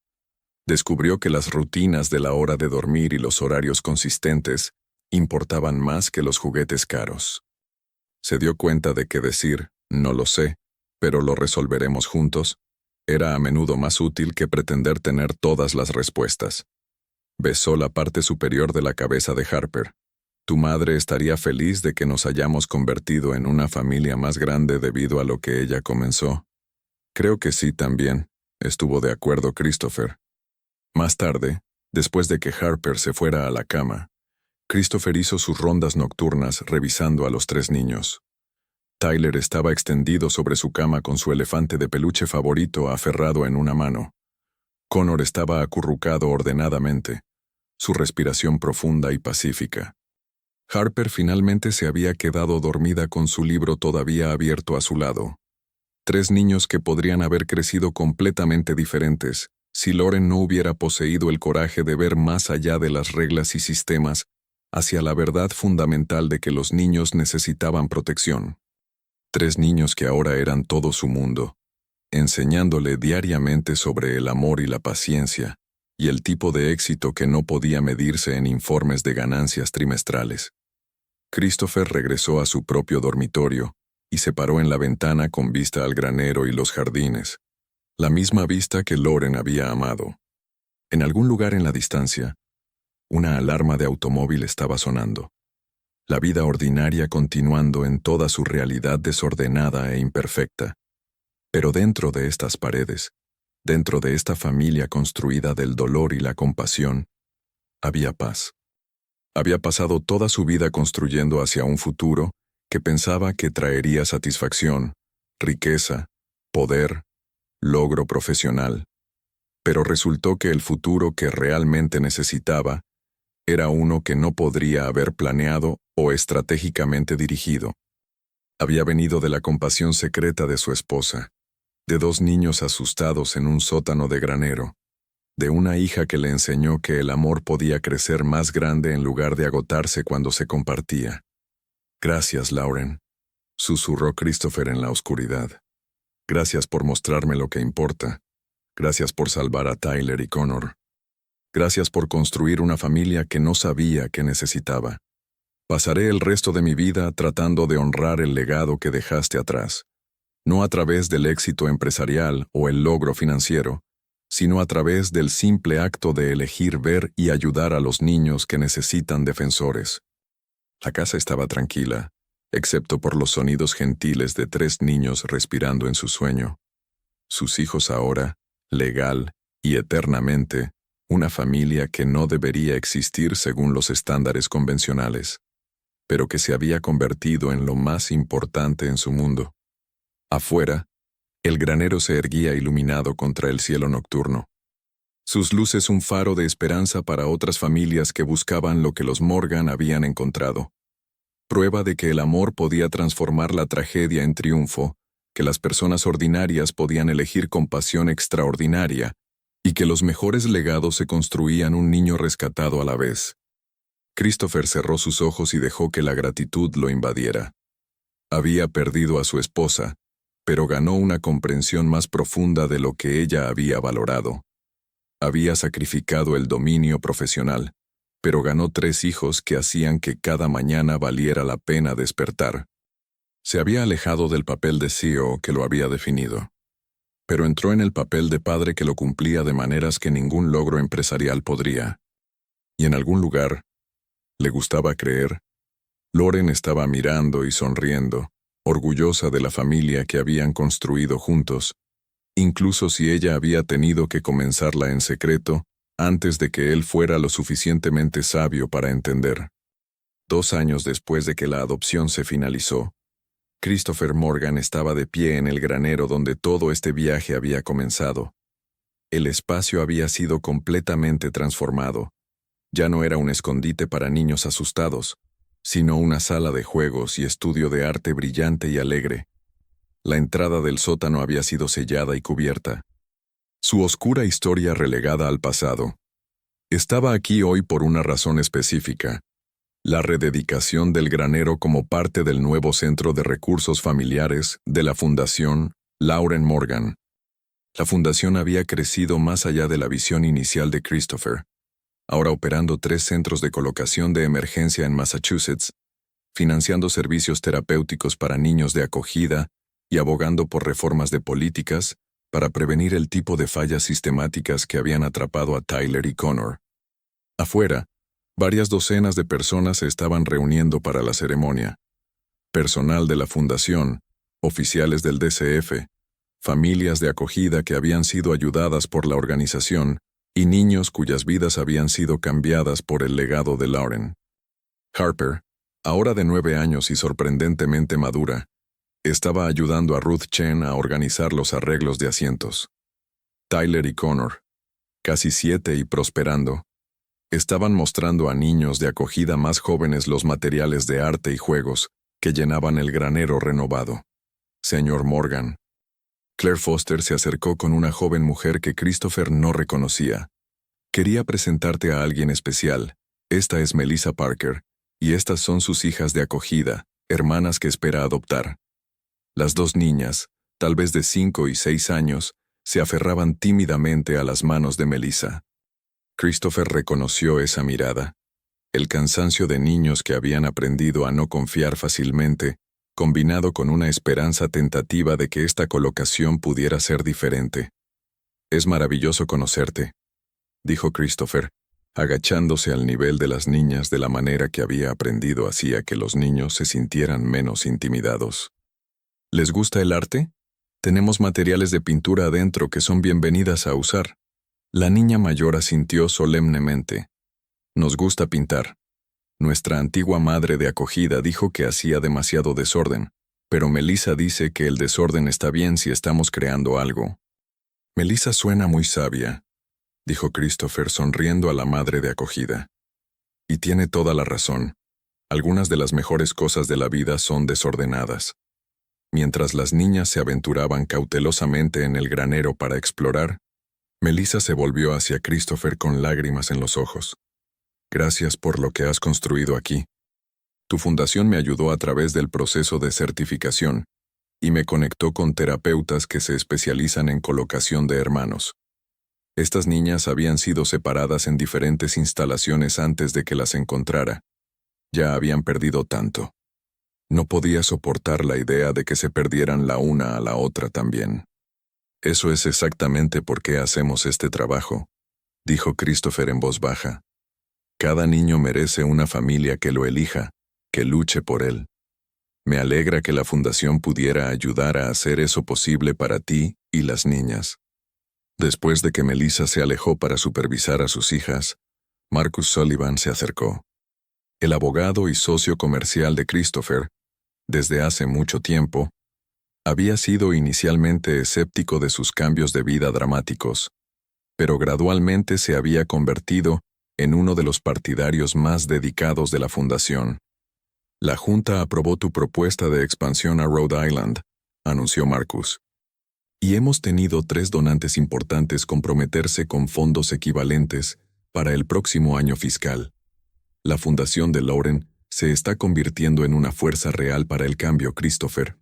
Descubrió que las rutinas de la hora de dormir y los horarios consistentes importaban más que los juguetes caros. Se dio cuenta de que decir, no lo sé, pero lo resolveremos juntos, era a menudo más útil que pretender tener todas las respuestas. Besó la parte superior de la cabeza de Harper. Tu madre estaría feliz de que nos hayamos convertido en una familia más grande debido a lo que ella comenzó. Creo que sí también, estuvo de acuerdo Christopher. Más tarde, después de que Harper se fuera a la cama, Christopher hizo sus rondas nocturnas revisando a los 3 niños. Tyler estaba extendido sobre su cama con su elefante de peluche favorito aferrado en una mano. Connor estaba acurrucado ordenadamente, su respiración profunda y pacífica. Harper finalmente se había quedado dormida con su libro todavía abierto a su lado. 3 niños que podrían haber crecido completamente diferentes si Lauren no hubiera poseído el coraje de ver más allá de las reglas y sistemas hacia la verdad fundamental de que los niños necesitaban protección. 3 niños que ahora eran todo su mundo, enseñándole diariamente sobre el amor y la paciencia, y el tipo de éxito que no podía medirse en informes de ganancias trimestrales. Christopher regresó a su propio dormitorio y se paró en la ventana con vista al granero y los jardines, la misma vista que Lauren había amado. En algún lugar en la distancia, una alarma de automóvil estaba sonando. La vida ordinaria continuando en toda su realidad desordenada e imperfecta. Pero dentro de estas paredes, dentro de esta familia construida del dolor y la compasión, había paz. Había pasado toda su vida construyendo hacia un futuro que pensaba que traería satisfacción, riqueza, poder, logro profesional. Pero resultó que el futuro que realmente necesitaba era uno que no podría haber planeado o estratégicamente dirigido. Había venido de la compasión secreta de su esposa, de 2 niños asustados en un sótano de granero, de una hija que le enseñó que el amor podía crecer más grande en lugar de agotarse cuando se compartía. Gracias, Lauren, susurró Christopher en la oscuridad. Gracias por mostrarme lo que importa. Gracias por salvar a Tyler y Connor. Gracias por construir una familia que no sabía que necesitaba. Pasaré el resto de mi vida tratando de honrar el legado que dejaste atrás, no a través del éxito empresarial o el logro financiero, sino a través del simple acto de elegir ver y ayudar a los niños que necesitan defensores. La casa estaba tranquila, excepto por los sonidos gentiles de 3 niños respirando en su sueño. Sus hijos ahora, legal y eternamente, una familia que no debería existir según los estándares convencionales, pero que se había convertido en lo más importante en su mundo. Afuera, el granero se erguía iluminado contra el cielo nocturno. Sus luces un faro de esperanza para otras familias que buscaban lo que los Morgan habían encontrado. Prueba de que el amor podía transformar la tragedia en triunfo, que las personas ordinarias podían elegir compasión extraordinaria, y que los mejores legados se construían un niño rescatado a la vez. Christopher cerró sus ojos y dejó que la gratitud lo invadiera. Había perdido a su esposa, pero ganó una comprensión más profunda de lo que ella había valorado. Había sacrificado el dominio profesional, pero ganó 3 hijos que hacían que cada mañana valiera la pena despertar. Se había alejado del papel de CEO que lo había definido, pero entró en el papel de padre que lo cumplía de maneras que ningún logro empresarial podría. Y en algún lugar, le gustaba creer, Lauren estaba mirando y sonriendo, orgullosa de la familia que habían construido juntos, incluso si ella había tenido que comenzarla en secreto antes de que él fuera lo suficientemente sabio para entender. 2 años después de que la adopción se finalizó, Christopher Morgan estaba de pie en el granero donde todo este viaje había comenzado. El espacio había sido completamente transformado. Ya no era un escondite para niños asustados, sino una sala de juegos y estudio de arte brillante y alegre. La entrada del sótano había sido sellada y cubierta. Su oscura historia relegada al pasado. Estaba aquí hoy por una razón específica: la rededicación del granero como parte del nuevo Centro de Recursos Familiares de la Fundación Lauren Morgan. La fundación había crecido más allá de la visión inicial de Christopher, ahora operando 3 centros de colocación de emergencia en Massachusetts, financiando servicios terapéuticos para niños de acogida y abogando por reformas de políticas para prevenir el tipo de fallas sistemáticas que habían atrapado a Tyler y Connor. Afuera, varias docenas de personas se estaban reuniendo para la ceremonia. Personal de la fundación, oficiales del DCF, familias de acogida que habían sido ayudadas por la organización y niños cuyas vidas habían sido cambiadas por el legado de Lauren. Harper, ahora de 9 años y sorprendentemente madura, estaba ayudando a Ruth Chen a organizar los arreglos de asientos. Tyler y Connor, casi 7 y prosperando, estaban mostrando a niños de acogida más jóvenes los materiales de arte y juegos que llenaban el granero renovado. Señor Morgan. Claire Foster se acercó con una joven mujer que Christopher no reconocía. Quería presentarte a alguien especial. Esta es Melissa Parker, y estas son sus hijas de acogida, hermanas que espera adoptar. Las 2 niñas, tal vez de 5 y 6 años, se aferraban tímidamente a las manos de Melissa. Christopher reconoció esa mirada. El cansancio de niños que habían aprendido a no confiar fácilmente, combinado con una esperanza tentativa de que esta colocación pudiera ser diferente. «Es maravilloso conocerte», dijo Christopher, agachándose al nivel de las niñas de la manera que había aprendido hacía que los niños se sintieran menos intimidados. «¿Les gusta el arte? Tenemos materiales de pintura adentro que son bienvenidas a usar». La niña mayor asintió solemnemente. «Nos gusta pintar. Nuestra antigua madre de acogida dijo que hacía demasiado desorden, pero Melissa dice que el desorden está bien si estamos creando algo». «Melissa suena muy sabia», dijo Christopher sonriendo a la madre de acogida. «Y tiene toda la razón. Algunas de las mejores cosas de la vida son desordenadas». Mientras las niñas se aventuraban cautelosamente en el granero para explorar, Melissa se volvió hacia Christopher con lágrimas en los ojos. «Gracias por lo que has construido aquí. Tu fundación me ayudó a través del proceso de certificación y me conectó con terapeutas que se especializan en colocación de hermanos. Estas niñas habían sido separadas en diferentes instalaciones antes de que las encontrara. Ya habían perdido tanto. No podía soportar la idea de que se perdieran la una a la otra también». «Eso es exactamente por qué hacemos este trabajo», dijo Christopher en voz baja. «Cada niño merece una familia que lo elija, que luche por él. Me alegra que la fundación pudiera ayudar a hacer eso posible para ti y las niñas». Después de que Melissa se alejó para supervisar a sus hijas, Marcus Sullivan se acercó. El abogado y socio comercial de Christopher, desde hace mucho tiempo, había sido inicialmente escéptico de sus cambios de vida dramáticos, pero gradualmente se había convertido en uno de los partidarios más dedicados de la fundación. «La Junta aprobó tu propuesta de expansión a Rhode Island», anunció Marcus. «Y hemos tenido 3 donantes importantes comprometerse con fondos equivalentes para el próximo año fiscal. La fundación de Lauren se está convirtiendo en una fuerza real para el cambio, Christopher».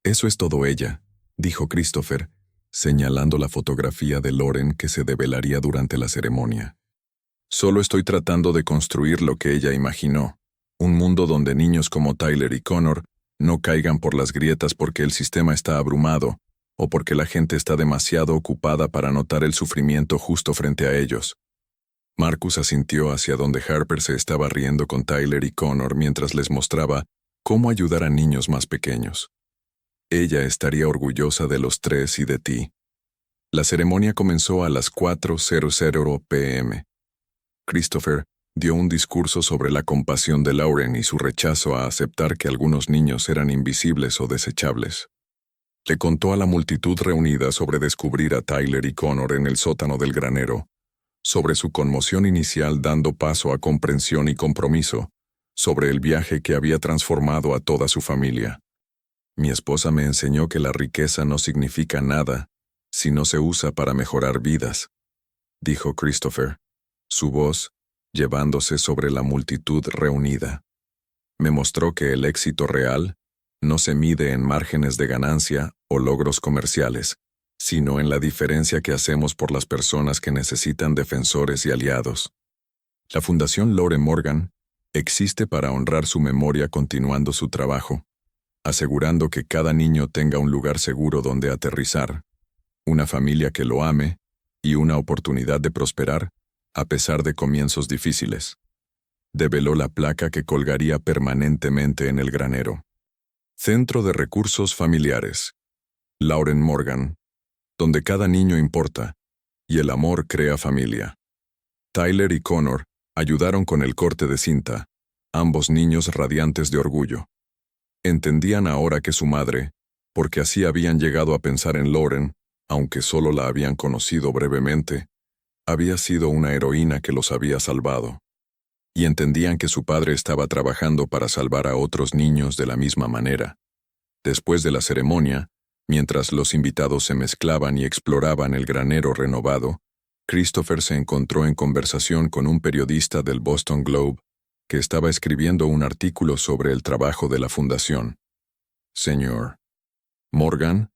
«Eso es todo ella», dijo Christopher, señalando la fotografía de Lauren que se develaría durante la ceremonia. «Solo estoy tratando de construir lo que ella imaginó, un mundo donde niños como Tyler y Connor no caigan por las grietas porque el sistema está abrumado o porque la gente está demasiado ocupada para notar el sufrimiento justo frente a ellos». Marcus asintió hacia donde Harper se estaba riendo con Tyler y Connor mientras les mostraba ¿Cómo ayudar a niños más pequeños? Ella estaría orgullosa de los tres y de ti. La ceremonia comenzó a las 4:00 p.m. Christopher dio un discurso sobre la compasión de Lauren y su rechazo a aceptar que algunos niños eran invisibles o desechables. Le contó a la multitud reunida sobre descubrir a Tyler y Connor en el sótano del granero, sobre su conmoción inicial dando paso a comprensión y compromiso, sobre el viaje que había transformado a toda su familia. Mi esposa me enseñó que la riqueza no significa nada si no se usa para mejorar vidas, dijo Christopher, su voz llevándose sobre la multitud reunida. Me mostró que el éxito real no se mide en márgenes de ganancia o logros comerciales, sino en la diferencia que hacemos por las personas que necesitan defensores y aliados. La Fundación Lauren Morgan existe para honrar su memoria continuando su trabajo, asegurando que cada niño tenga un lugar seguro donde aterrizar, una familia que lo ame y una oportunidad de prosperar a pesar de comienzos difíciles. Develó la placa que colgaría permanentemente en el granero. Centro de Recursos Familiares. Lauren Morgan, donde cada niño importa y el amor crea familia. Tyler y Connor ayudaron con el corte de cinta, ambos niños radiantes de orgullo. Entendían ahora que su madre, porque así habían llegado a pensar en Lauren, aunque solo la habían conocido brevemente, había sido una heroína que los había salvado. Y entendían que su padre estaba trabajando para salvar a otros niños de la misma manera. Después de la ceremonia, mientras los invitados se mezclaban y exploraban el granero renovado, Christopher se encontró en conversación con un periodista del Boston Globe que estaba escribiendo un artículo sobre el trabajo de la fundación. Señor Morgan,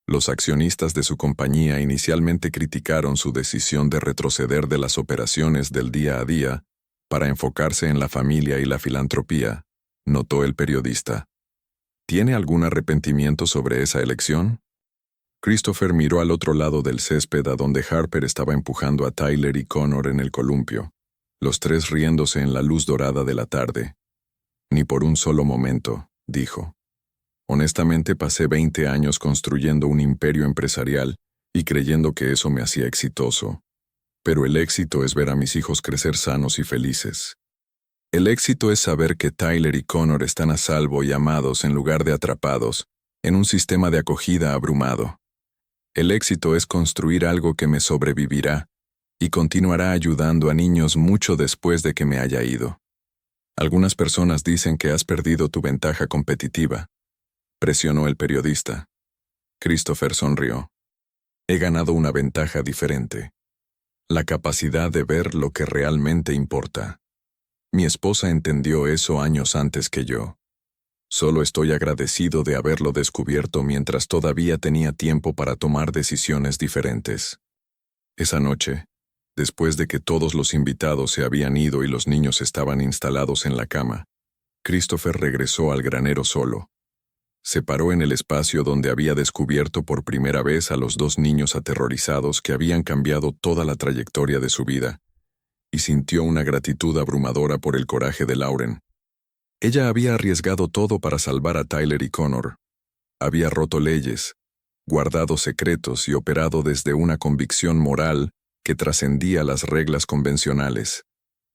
los accionistas de su compañía inicialmente criticaron su decisión de retroceder de las operaciones del día a día para enfocarse en la familia y la filantropía, notó el periodista. ¿Tiene algún arrepentimiento sobre esa elección? Christopher miró al otro lado del césped a donde Harper estaba empujando a Tyler y Connor en el columpio, los tres riéndose en la luz dorada de la tarde. Ni por un solo momento, dijo. Honestamente pasé 20 años construyendo un imperio empresarial y creyendo que eso me hacía exitoso. Pero el éxito es ver a mis hijos crecer sanos y felices. El éxito es saber que Tyler y Connor están a salvo y amados en lugar de atrapados en un sistema de acogida abrumado. El éxito es construir algo que me sobrevivirá y continuará ayudando a niños mucho después de que me haya ido. Algunas personas dicen que has perdido tu ventaja competitiva, presionó el periodista. Christopher sonrió. He ganado una ventaja diferente. La capacidad de ver lo que realmente importa. Mi esposa entendió eso años antes que yo. Solo estoy agradecido de haberlo descubierto mientras todavía tenía tiempo para tomar decisiones diferentes. Esa noche, después de que todos los invitados se habían ido y los niños estaban instalados en la cama, Christopher regresó al granero solo. Se paró en el espacio donde había descubierto por primera vez a los dos niños aterrorizados que habían cambiado toda la trayectoria de su vida, y sintió una gratitud abrumadora por el coraje de Lauren. Ella había arriesgado todo para salvar a Tyler y Connor. Había roto leyes, guardado secretos y operado desde una convicción moral que trascendía las reglas convencionales.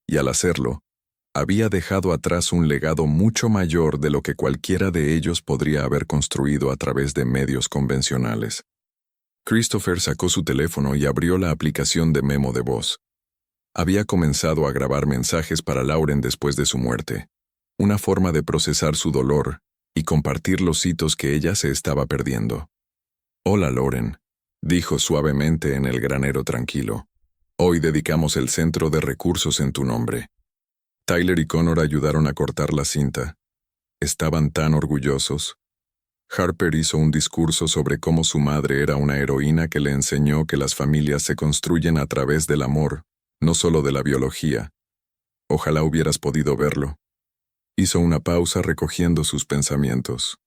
Y al hacerlo, había dejado atrás un legado mucho mayor de lo que cualquiera de ellos podría haber construido a través de medios convencionales. Christopher sacó su teléfono y abrió la aplicación de memo de voz. Había comenzado a grabar mensajes para Lauren después de su muerte, una forma de procesar su dolor y compartir los hitos que ella se estaba perdiendo. Hola Lauren, dijo suavemente en el granero tranquilo. Hoy dedicamos el centro de recursos en tu nombre. Tyler y Connor ayudaron a cortar la cinta. Estaban tan orgullosos. Harper hizo un discurso sobre cómo su madre era una heroína que le enseñó que las familias se construyen a través del amor, no solo de la biología. Ojalá hubieras podido verlo. Hizo una pausa recogiendo sus pensamientos.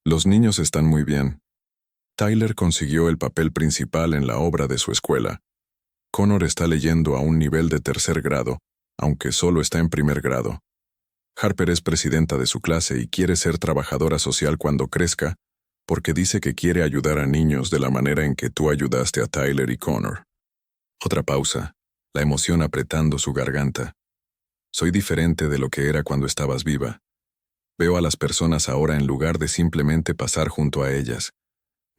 Los niños están muy bien. Tyler consiguió el papel principal en la obra de su escuela. Connor está leyendo a un nivel de 3er grado, aunque solo está en 1er grado. Harper es presidenta de su clase y quiere ser trabajadora social cuando crezca, porque dice que quiere ayudar a niños de la manera en que tú ayudaste a Tyler y Connor. Otra pausa, la emoción apretando su garganta. Soy diferente de lo que era cuando estabas viva. Veo a las personas ahora en lugar de simplemente pasar junto a ellas.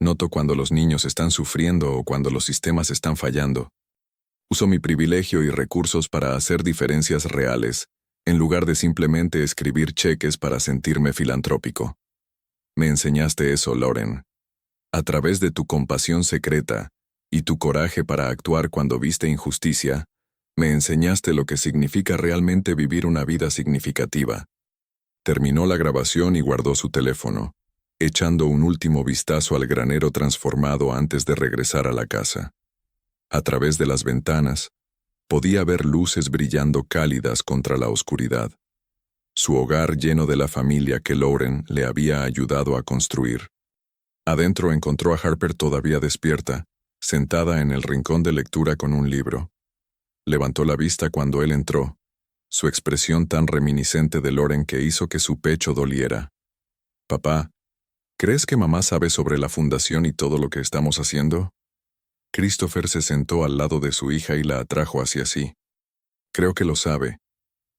Noto cuando los niños están sufriendo o cuando los sistemas están fallando. Uso mi privilegio y recursos para hacer diferencias reales, en lugar de simplemente escribir cheques para sentirme filantrópico. Me enseñaste eso, Lauren. A través de tu compasión secreta y tu coraje para actuar cuando viste injusticia, me enseñaste lo que significa realmente vivir una vida significativa. Terminó la grabación y guardó su teléfono, echando un último vistazo al granero transformado antes de regresar a la casa. A través de las ventanas, podía ver luces brillando cálidas contra la oscuridad. Su hogar lleno de la familia que Lauren le había ayudado a construir. Adentro encontró a Harper todavía despierta, sentada en el rincón de lectura con un libro. Levantó la vista cuando él entró, su expresión tan reminiscente de Lauren que hizo que su pecho doliera. «Papá, ¿crees que mamá sabe sobre la fundación y todo lo que estamos haciendo?» Christopher se sentó al lado de su hija y la atrajo hacia sí. «Creo que lo sabe.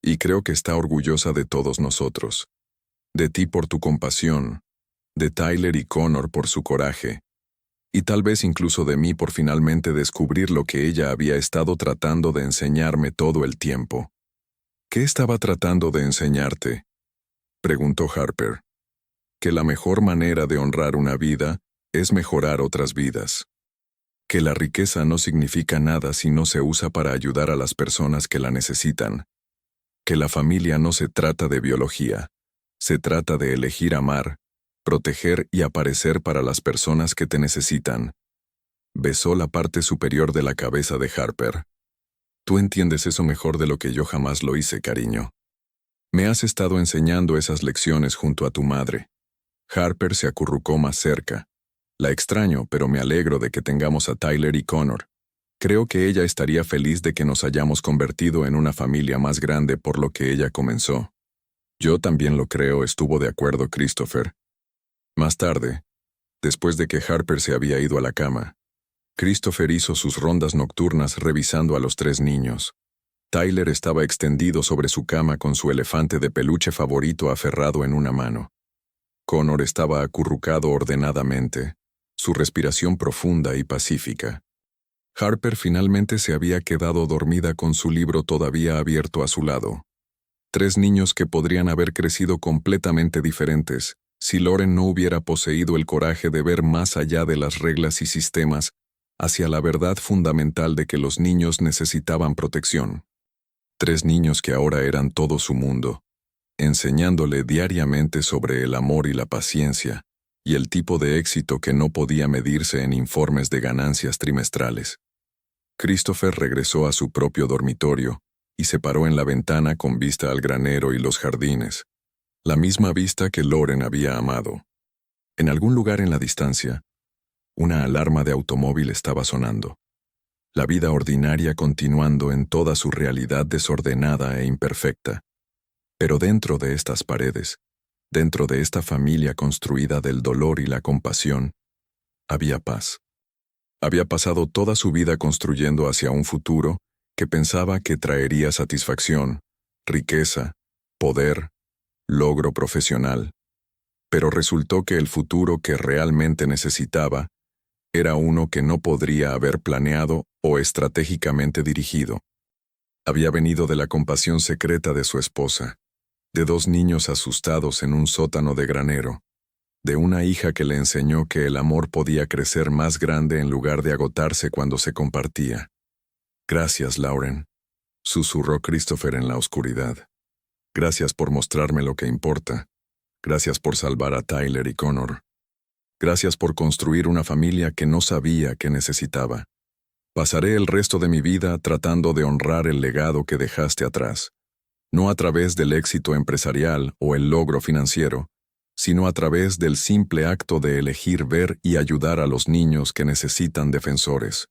Y creo que está orgullosa de todos nosotros. De ti por tu compasión, de Tyler y Connor por su coraje, y tal vez incluso de mí por finalmente descubrir lo que ella había estado tratando de enseñarme todo el tiempo». «¿Qué estaba tratando de enseñarte?», preguntó Harper. «Que la mejor manera de honrar una vida es mejorar otras vidas. Que la riqueza no significa nada si no se usa para ayudar a las personas que la necesitan. Que la familia no se trata de biología, se trata de elegir amar, proteger y aparecer para las personas que te necesitan». Besó la parte superior de la cabeza de Harper. «Tú entiendes eso mejor de lo que yo jamás lo hice, cariño. Me has estado enseñando esas lecciones junto a tu madre». Harper se acurrucó más cerca. «La extraño, pero me alegro de que tengamos a Tyler y Connor. Creo que ella estaría feliz de que nos hayamos convertido en una familia más grande por lo que ella comenzó». «Yo también lo creo», estuvo de acuerdo Christopher. Más tarde, después de que Harper se había ido a la cama, Christopher hizo sus rondas nocturnas revisando a los 3 niños. Tyler estaba extendido sobre su cama con su elefante de peluche favorito aferrado en una mano. Connor estaba acurrucado ordenadamente, su respiración profunda y pacífica. Harper finalmente se había quedado dormida con su libro todavía abierto a su lado. 3 niños que podrían haber crecido completamente diferentes si Lauren no hubiera poseído el coraje de ver más allá de las reglas y sistemas hacia la verdad fundamental de que los niños necesitaban protección. 3 niños que ahora eran todo su mundo, enseñándole diariamente sobre el amor y la paciencia, y el tipo de éxito que no podía medirse en informes de ganancias trimestrales. Christopher regresó a su propio dormitorio y se paró en la ventana con vista al granero y los jardines, la misma vista que Lauren había amado. En algún lugar en la distancia, una alarma de automóvil estaba sonando. La vida ordinaria continuando en toda su realidad desordenada e imperfecta. Pero dentro de estas paredes, dentro de esta familia construida del dolor y la compasión, había paz. Había pasado toda su vida construyendo hacia un futuro que pensaba que traería satisfacción, riqueza, poder, logro profesional. Pero resultó que el futuro que realmente necesitaba era uno que no podría haber planeado o estratégicamente dirigido. Había venido de la compasión secreta de su esposa, de 2 niños asustados en un sótano de granero, de una hija que le enseñó que el amor podía crecer más grande en lugar de agotarse cuando se compartía. «Gracias, Lauren», susurró Christopher en la oscuridad. «Gracias por mostrarme lo que importa. Gracias por salvar a Tyler y Connor. Gracias por construir una familia que no sabía que necesitaba. Pasaré el resto de mi vida tratando de honrar el legado que dejaste atrás, no a través del éxito empresarial o el logro financiero, sino a través del simple acto de elegir ver y ayudar a los niños que necesitan defensores».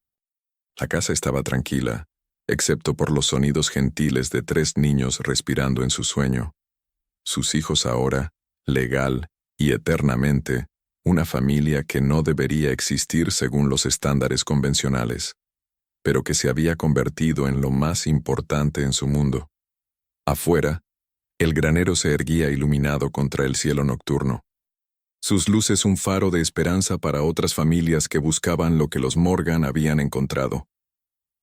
La casa estaba tranquila, excepto por los sonidos gentiles de 3 niños respirando en su sueño. sus hijos ahora, legal y eternamente, una familia que no debería existir según los estándares convencionales, pero que se había convertido en lo más importante en su mundo. Afuera, el granero se erguía iluminado contra el cielo nocturno. Sus luces un faro de esperanza para otras familias que buscaban lo que los Morgan habían encontrado.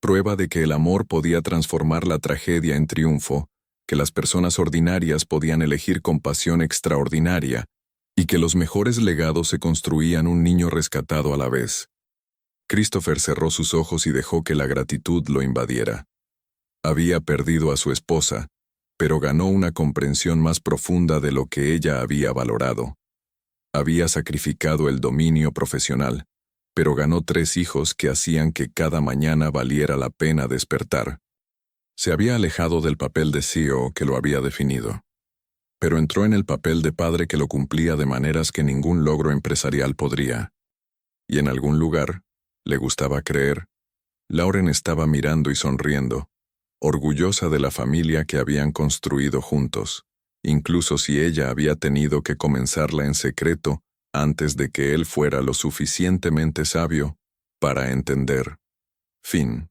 Prueba de que el amor podía transformar la tragedia en triunfo, que las personas ordinarias podían elegir compasión extraordinaria y que los mejores legados se construían un niño rescatado a la vez. Christopher cerró sus ojos y dejó que la gratitud lo invadiera. Había perdido a su esposa, pero ganó una comprensión más profunda de lo que ella había valorado. Había sacrificado el dominio profesional, pero ganó 3 hijos que hacían que cada mañana valiera la pena despertar. Se había alejado del papel de CEO que lo había definido, pero entró en el papel de padre que lo cumplía de maneras que ningún logro empresarial podría. Y en algún lugar, le gustaba creer, Lauren estaba mirando y sonriendo, orgullosa de la familia que habían construido juntos, incluso si ella había tenido que comenzarla en secreto antes de que él fuera lo suficientemente sabio para entender. Fin.